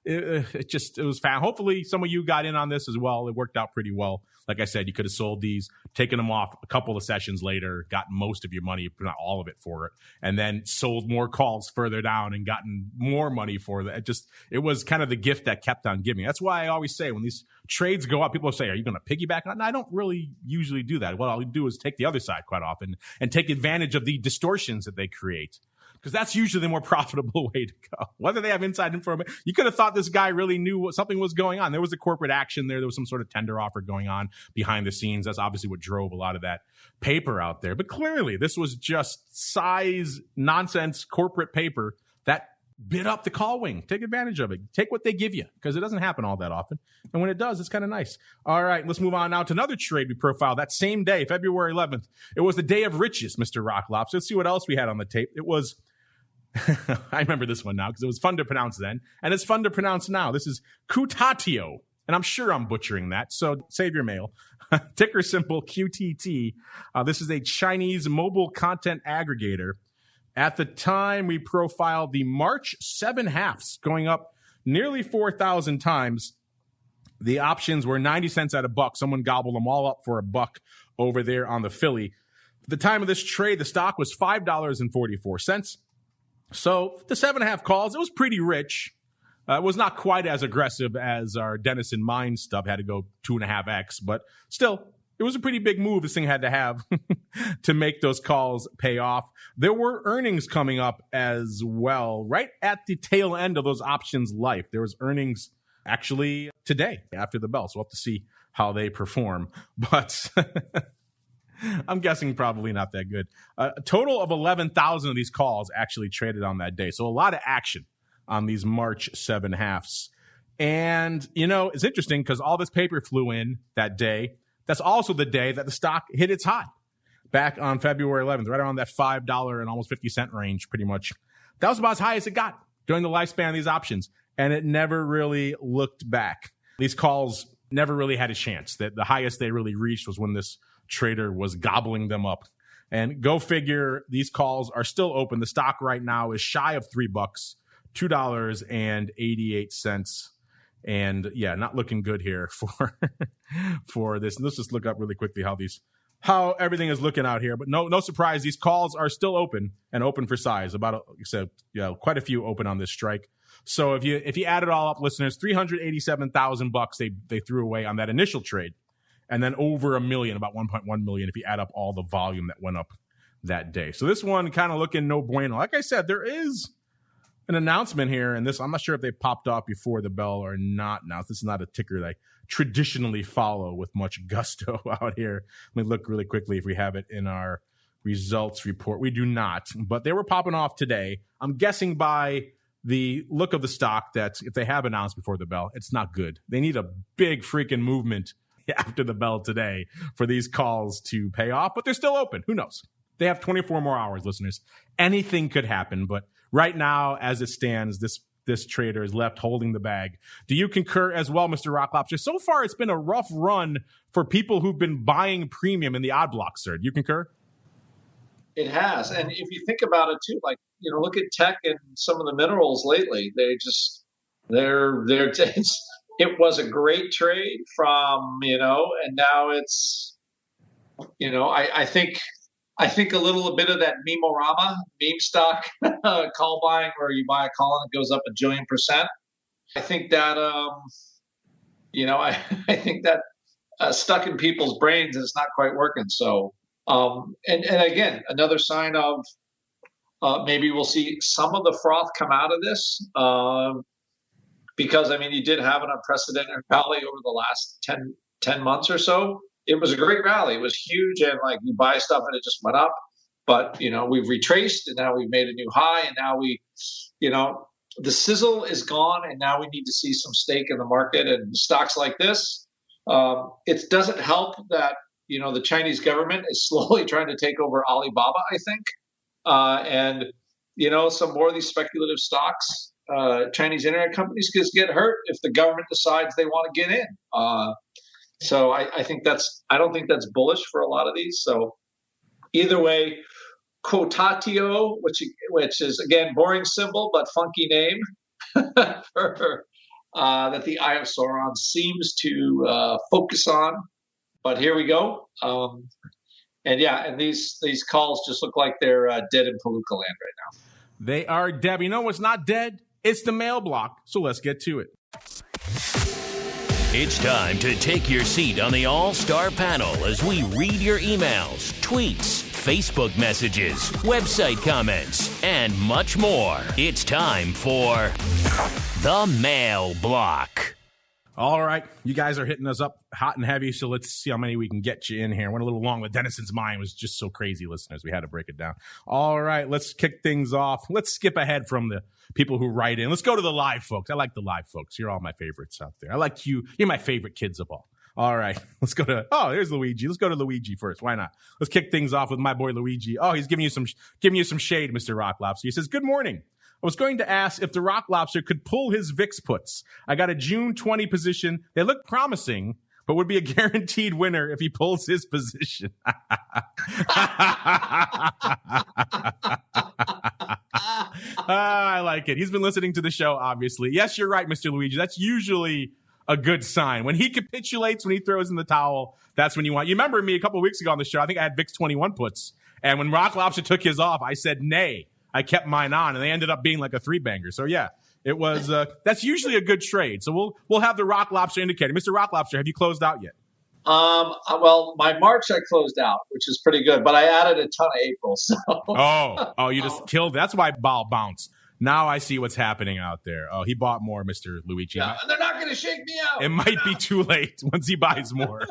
It was fast. Hopefully some of you got in on this as well. It worked out pretty well. Like I said, you could have sold these, taken them off a couple of sessions later, gotten most of your money, but not all of it for it, and then sold more calls further down and gotten more money for that. It was kind of the gift that kept on giving. That's why I always say when these trades go up, people say, are you going to piggyback on it? And I don't really usually do that. What I'll do is take the other side quite often and take advantage of the distortions that they create. Because that's usually the more profitable way to go. Whether they have inside information, you could have thought this guy really knew something was going on. There was a corporate action there. There was some sort of tender offer going on behind the scenes. That's obviously what drove a lot of that paper out there. But clearly, this was just size nonsense corporate paper that bid up the call wing. Take advantage of it. Take what they give you, because it doesn't happen all that often. And when it does, it's kind of nice. All right, let's move on now to another trade we profiled that same day, February 11th. It was the day of riches, Mr. Rock Lobster. Let's see what else we had on the tape. It was... I remember this one now because it was fun to pronounce then, and it's fun to pronounce now. This is Kutatio, and I'm sure I'm butchering that, so save your mail. Ticker symbol QTT. This is a Chinese mobile content aggregator. At the time, we profiled the March 7/2 going up nearly 4,000 times. The options were 90 cents at $1. Someone gobbled them all up for $1 over there on the Philly. At the time of this trade, the stock was $5.44. So the 7.5 calls, it was pretty rich. It was not quite as aggressive as our Denison Mine stuff, had to go 2.5x, but still, it was a pretty big move this thing had to have to make those calls pay off. There were earnings coming up as well, right at the tail end of those options life. There was earnings actually today after the bell, so we'll have to see how they perform. But I'm guessing probably not that good. A total of 11,000 of these calls actually traded on that day. So a lot of action on these March 7 halves. And, it's interesting because all this paper flew in that day. That's also the day that the stock hit its high back on February 11th, right around that $5 and almost 50 cent range, pretty much. That was about as high as it got during the lifespan of these options. And it never really looked back. These calls never really had a chance. The highest they really reached was when this trader was gobbling them up. And go figure, these calls are still open. The stock right now is shy of $3, $2.88. And yeah, not looking good here for this. Let's just look up really quickly how everything is looking out here. But no surprise, these calls are still open and open for size. Quite a few open on this strike. So if you add it all up, listeners, $387,000 they threw away on that initial trade, and then over $1 million, about 1.1 million, if you add up all the volume that went up that day. So this one kind of looking no bueno. Like I said, there is an announcement here, and this I'm not sure if they popped off before the bell or not. Now this is not a ticker that I traditionally follow with much gusto out here. Let me look really quickly if we have it in our results report. We do not, but they were popping off today. I'm guessing by the look of the stock that if they have announced before the bell, it's not good. They need a big freaking movement after the bell today for these calls to pay off, but they're still open. Who knows? They have 24 more hours, listeners. Anything could happen, but right now, as it stands, this trader is left holding the bag. Do you concur as well, Mr. Rock Lobster? So far, it's been a rough run for people who've been buying premium in the odd block, sir. Do you concur? It has. And if you think about it, too, look at tech and some of the minerals lately. It was a great trade from, and now it's, I think a little bit of that meme stock call buying, where you buy a call and it goes up 1 jillion %. I think that, I think that stuck in people's brains and it's not quite working. So, and again, another sign of maybe we'll see some of the froth come out of this because, you did have an unprecedented rally over the last 10 months or so. It was a great rally. It was huge, and you buy stuff and it just went up. But we've retraced, and now we've made a new high, and now the sizzle is gone, and now we need to see some stake in the market. And stocks like this, it doesn't help that the Chinese government is slowly trying to take over Alibaba, I think, and some more of these speculative stocks, Chinese internet companies could get hurt if the government decides they want to get in. So I don't think that's bullish for a lot of these. So either way, Quotatio, which is again boring symbol but funky name, that the Eye of Sauron seems to focus on. But here we go. And these calls just look like they're dead in Palooka land right now. They are dead. You know what's not dead? It's the mail block. So let's get to it. It's time to take your seat on the All-Star panel as we read your emails, tweets, Facebook messages, website comments, and much more. It's time for the Mail Block. All right. You guys are hitting us up hot and heavy, so let's see how many we can get you in here. Went a little long with Dennison's mind. Was just so crazy, listeners. We had to break it down. All right. Let's kick things off. Let's skip ahead from the people who write in. Let's go to the live folks. I like the live folks. You're all my favorites out there. I like you. You're my favorite kids of all. All right. Let's go to, here's Luigi. Let's go to Luigi first. Why not? Let's kick things off with my boy Luigi. Oh, he's giving you some shade, Mr. Rock Lobster. He says, good morning. I was going to ask if the Rock Lobster could pull his VIX puts. I got a June 20 position. They look promising, but would be a guaranteed winner if he pulls his position. I like it. He's been listening to the show, obviously. Yes, you're right, Mr. Luigi. That's usually a good sign. When he capitulates, when he throws in the towel, that's when you want. You remember me a couple of weeks ago on the show, I think I had VIX 21 puts. And when Rock Lobster took his off, I said nay. I kept mine on, and they ended up being like a 3-banger. So, yeah, it was that's usually a good trade. So we'll have the Rock Lobster indicator. Mr. Rock Lobster, have you closed out yet? Well, my March I closed out, which is pretty good, but I added a ton of April. So you just killed. That's why ball bounced. Now I see what's happening out there. Oh, he bought more, Mr. Luigi. Yeah, and they're not going to shake me out. It might be too late once he buys more.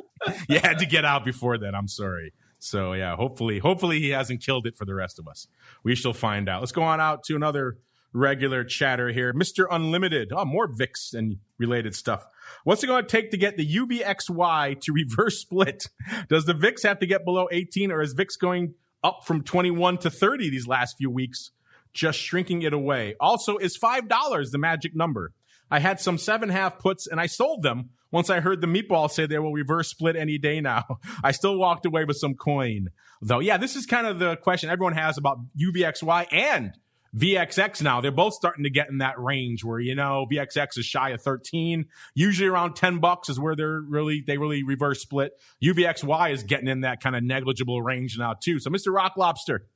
You had to get out before then. I'm sorry. So yeah, hopefully he hasn't killed it for the rest of us. We shall find out. Let's go on out to another regular chatter here. Mr. Unlimited. Oh, more VIX and related stuff. What's it going to take to get the UVXY to reverse split? Does the VIX have to get below 18, or is VIX going up from 21 to 30 these last few weeks, just shrinking it away? Also, is $5 the magic number? I had some 7.5 puts and I sold them once I heard the meatball say they will reverse split any day now. I still walked away with some coin, though. Yeah, this is kind of the question everyone has about UVXY and VXX now. They're both starting to get in that range where, VXX is shy of 13. Usually around $10 is where they really reverse split. UVXY is getting in that kind of negligible range now too. So Mr. Rock Lobster,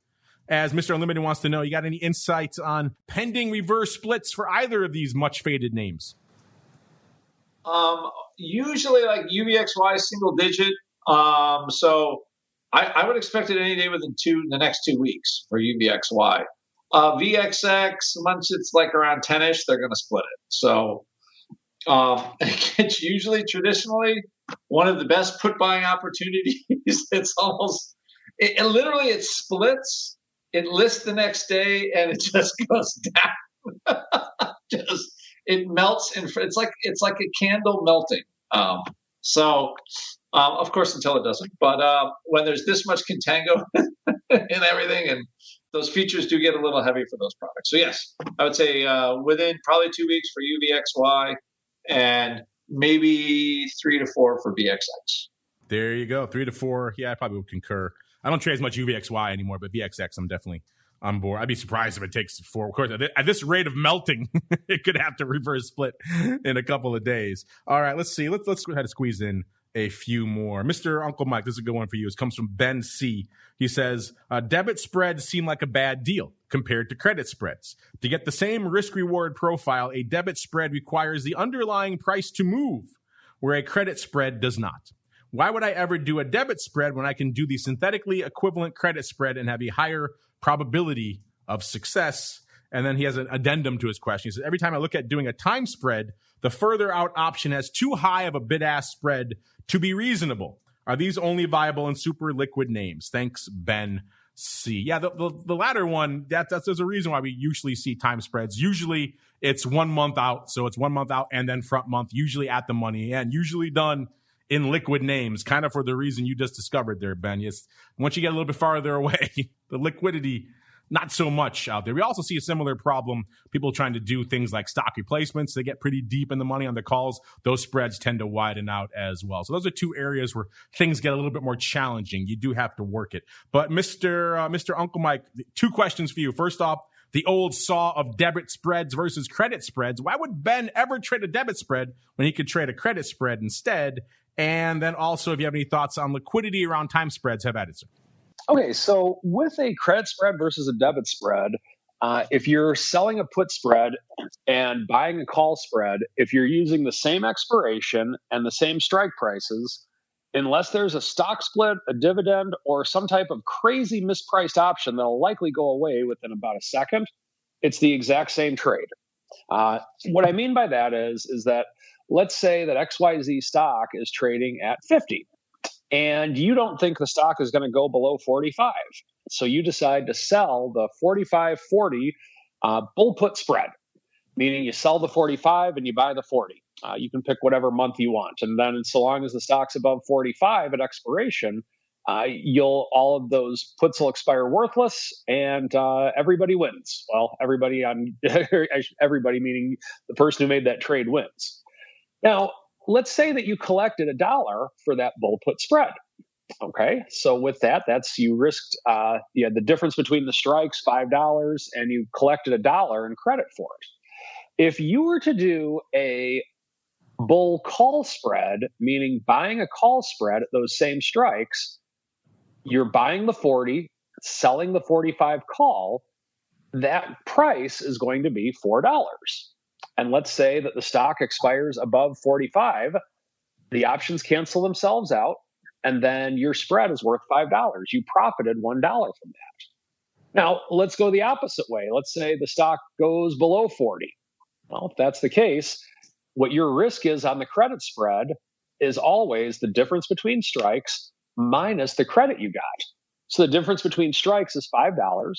as Mr. Unlimited wants to know, you got any insights on pending reverse splits for either of these much faded names? Usually like UVXY single digit. So I would expect it any day within the next 2 weeks for UVXY. VXX, once it's like around 10-ish, they're going to split it. So it's usually traditionally one of the best put buying opportunities. It's almost, it literally, it splits, it lists the next day, and it just goes down. It melts, and it's like a candle melting. Of course, until it doesn't. But when there's this much contango and everything, and those features do get a little heavy for those products. So yes, I would say within probably 2 weeks for UVXY, and maybe 3 to 4 for VXX. There you go, 3 to 4. Yeah, I probably would concur. I don't trade as much UVXY anymore, but VXX, I'm definitely on board. I'd be surprised if it takes 4. Of course, at this rate of melting, it could have to reverse split in a couple of days. All right, let's see. Let's go ahead and squeeze in a few more. Mr. Uncle Mike, this is a good one for you. It comes from Ben C. He says, debit spreads seem like a bad deal compared to credit spreads. To get the same risk-reward profile, a debit spread requires the underlying price to move, where a credit spread does not. Why would I ever do a debit spread when I can do the synthetically equivalent credit spread and have a higher probability of success? And then he has an addendum to his question. He says, every time I look at doing a time spread, the further out option has too high of a bid-ask spread to be reasonable. Are these only viable in super liquid names? Thanks, Ben C. Yeah, the latter one, there's a reason why we usually see time spreads. Usually it's 1 month out. So it's 1 month out and then front month, usually at the money, and usually done in liquid names, kind of for the reason you just discovered there, Ben. Yes, once you get a little bit farther away, the liquidity, not so much out there. We also see a similar problem. People trying to do things like stock replacements. They get pretty deep in the money on the calls. Those spreads tend to widen out as well. So those are 2 areas where things get a little bit more challenging. You do have to work it. But Mr. Uncle Mike, 2 questions for you. First off, the old saw of debit spreads versus credit spreads. Why would Ben ever trade a debit spread when he could trade a credit spread instead? And then also, if you have any thoughts on liquidity around time spreads, have at it, sir. Okay, so with a credit spread versus a debit spread, if you're selling a put spread and buying a call spread, if you're using the same expiration and the same strike prices, unless there's a stock split, a dividend, or some type of crazy mispriced option that'll likely go away within about a second, it's the exact same trade. What I mean by that is that let's say that XYZ stock is trading at 50. And you don't think the stock is going to go below 45. So you decide to sell the 45-40 bull put spread, meaning you sell the 45 and you buy the 40. You can pick whatever month you want. And then so long as the stock's above 45 at expiration, all of those puts will expire worthless and everybody wins. Well, everybody meaning the person who made that trade wins. Now, let's say that you collected $1 for that bull put spread. Okay, so with that, you risked the difference between the strikes, $5, and you collected $1 in credit for it. If you were to do a bull call spread, meaning buying a call spread at those same strikes, you're buying the 40, selling the 45 call, that price is going to be $4. And let's say that the stock expires above 45, the options cancel themselves out, and then your spread is worth $5. You profited $1 from that. Now, let's go the opposite way. Let's say the stock goes below 40. Well, if that's the case, what your risk is on the credit spread is always the difference between strikes minus the credit you got. So the difference between strikes is $5.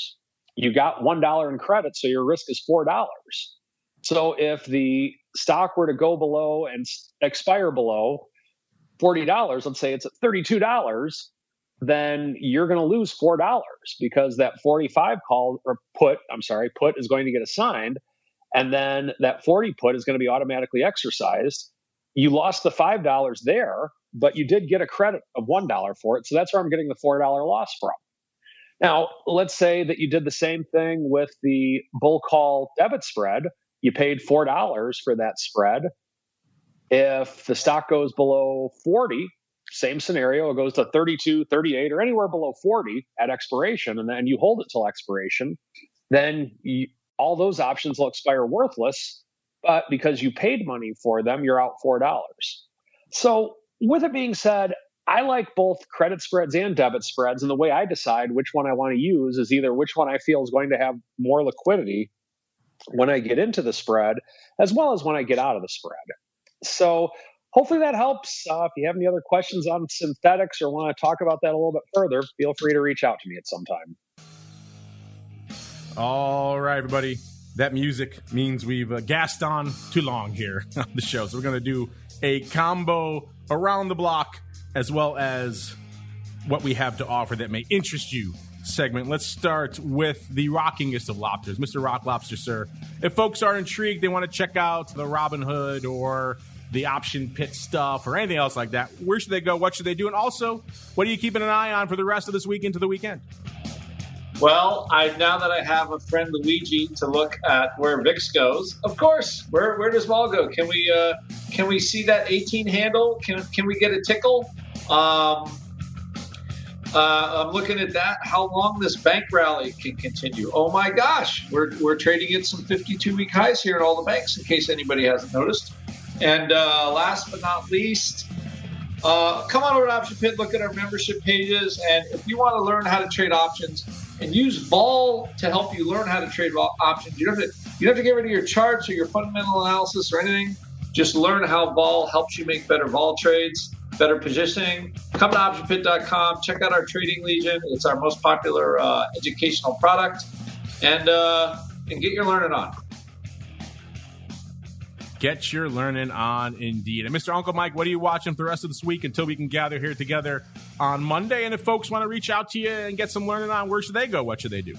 You got $1 in credit, so your risk is $4. So if the stock were to go below and expire below $40, let's say it's at $32, then you're going to lose $4 because that 45 put is going to get assigned, and then that 40 put is going to be automatically exercised. You lost the $5 there, but you did get a credit of $1 for it. So that's where I'm getting the $4 loss from. Now, let's say that you did the same thing with the bull call debit spread. You paid $4 for that spread. If the stock goes below 40, same scenario, it goes to 32, 38, or anywhere below 40 at expiration, and then you hold it till expiration, then all those options will expire worthless, but because you paid money for them, you're out $4. So with it being said, I like both credit spreads and debit spreads, and the way I decide which one I want to use is either which one I feel is going to have more liquidity when I get into the spread, as well as when I get out of the spread. So hopefully that helps. If you have any other questions on synthetics or want to talk about that a little bit further, feel free to reach out to me at some time. All right, everybody. That music means we've gassed on too long here on the show. So we're going to do a combo around the block as well as what we have to offer that may interest you segment. Let's start with the rockingest of lobsters, Mr. Rock Lobster, sir. If folks are intrigued, they want to check out the Robinhood or the option pit stuff or anything else like that, where should they go? What should they do? And also, what are you keeping an eye on for the rest of this week into the weekend? Well, now that I have a friend Luigi to look at where VIX goes, of course, where does vol go? Can we see that 18 handle? Can we get a tickle? I'm looking at that. How long this bank rally can continue? Oh my gosh, we're trading at some 52-week highs here in all the banks, in case anybody hasn't noticed. And last but not least, come on over to Option Pit, look at our membership pages, and if you want to learn how to trade options and use vol to help you learn how to trade options, you don't have to get rid of your charts or your fundamental analysis or anything. Just learn how vol helps you make better vol trades, better positioning. Come to optionpit.com, check out our Trading Legion. It's our most popular educational product, and get your learning on. Get your learning on, indeed. And Mr. Uncle Mike, what are you watching for the rest of this week until we can gather here together on Monday? And if folks want to reach out to you and get some learning on, where should they go? What should they do?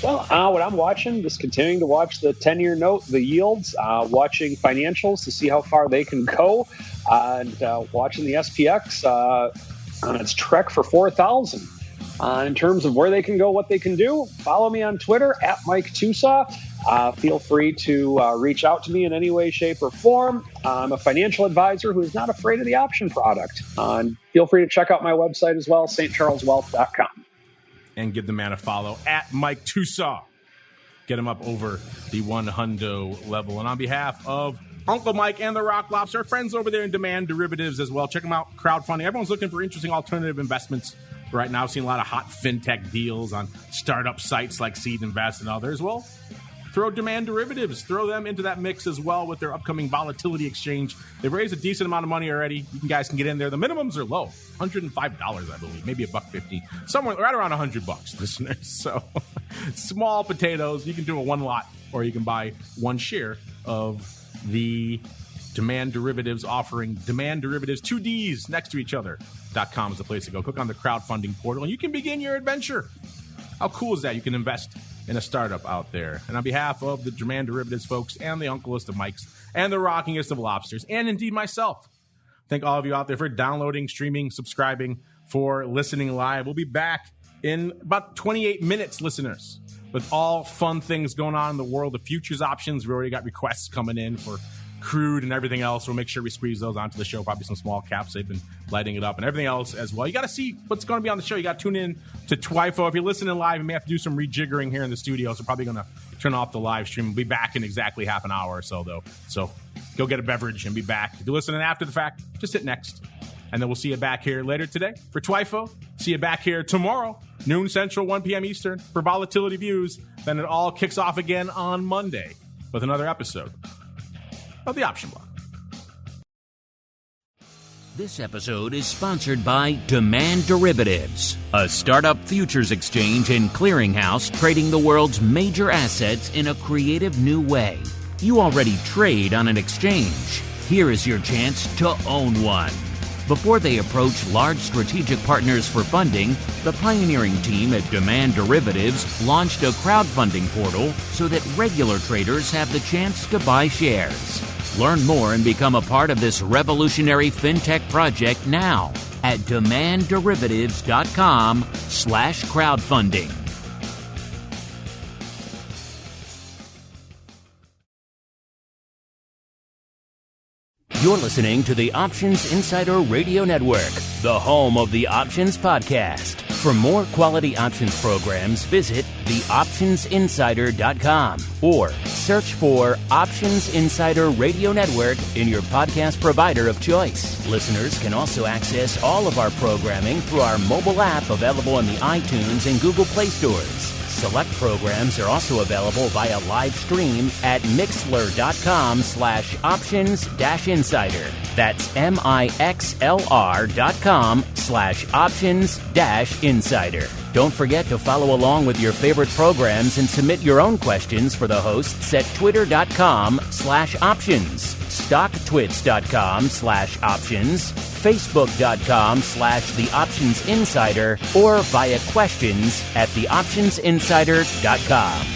Well, what I'm watching, just continuing to watch the 10-year note, the yields, watching financials to see how far they can go, and watching the SPX on its trek for 4,000. In terms of where they can go, what they can do, follow me on Twitter at Mike TOSAW. Feel free to reach out to me in any way, shape, or form. I'm a financial advisor who is not afraid of the option product. Feel free to check out my website as well, stcharleswealth.com. And give the man a follow at Mike TOSAW. Get him up over the 100 level. And on behalf of Uncle Mike and the Rock Lobster, our friends over there in Demand Derivatives as well, check them out. Crowdfunding. Everyone's looking for interesting alternative investments right now. Seeing a lot of hot fintech deals on startup sites like Seed Invest and others. Well, throw Demand Derivatives. Throw them into that mix as well with their upcoming volatility exchange. They've raised a decent amount of money already. You guys can get in there. The minimums are low, $105, I believe, maybe $1.50, somewhere right around $100, listeners. So small potatoes. You can do a one lot, or you can buy one share of the Demand Derivatives offering. Demand Derivatives, 2 Ds next to each other.com is the place to go. Click on the crowdfunding portal and you can begin your adventure. How cool is that? You can invest in a startup out there. And on behalf of the Demand Derivatives folks and the Uncleist of Mikes and the Rockingest of Lobsters, and indeed myself, thank all of you out there for downloading, streaming, subscribing, for listening live. We'll be back in about 28 minutes, listeners, with all fun things going on in the world of futures options. We already got requests coming in for crude and everything else. We'll make sure we squeeze those onto the show. Probably some small caps. They've been lighting it up and everything else as well. You got to see what's going to be on the show. You got to tune in to TWIFO. If you're listening live, you may have to do some rejiggering here in the studio. So probably going to turn off the live stream. We'll be back in exactly half an hour or so, though. So go get a beverage and be back. If you're listening after the fact, just hit next. And then we'll see you back here later today for TWIFO. See you back here tomorrow, noon Central, 1 p.m. Eastern, for Volatility Views. Then it all kicks off again on Monday with another episode of The Option Block. This episode is sponsored by Demand Derivatives, a startup futures exchange and clearinghouse trading the world's major assets in a creative new way. You already trade on an exchange. Here is your chance to own one. Before they approach large strategic partners for funding, the pioneering team at Demand Derivatives launched a crowdfunding portal so that regular traders have the chance to buy shares. Learn more and become a part of this revolutionary fintech project now at demandderivatives.com/crowdfunding. You're listening to the Options Insider Radio Network, the home of the Options Podcast. For more quality options programs, visit theoptionsinsider.com or search for Options Insider Radio Network in your podcast provider of choice. Listeners can also access all of our programming through our mobile app available in the iTunes and Google Play stores. Select programs are also available via live stream at mixlr.com/options-insider. That's mixlr.com/options-insider. Don't forget to follow along with your favorite programs and submit your own questions for the hosts at twitter.com/options, stocktwits.com/options, facebook.com/theoptionsinsider, or via questions at theoptionsinsider.com.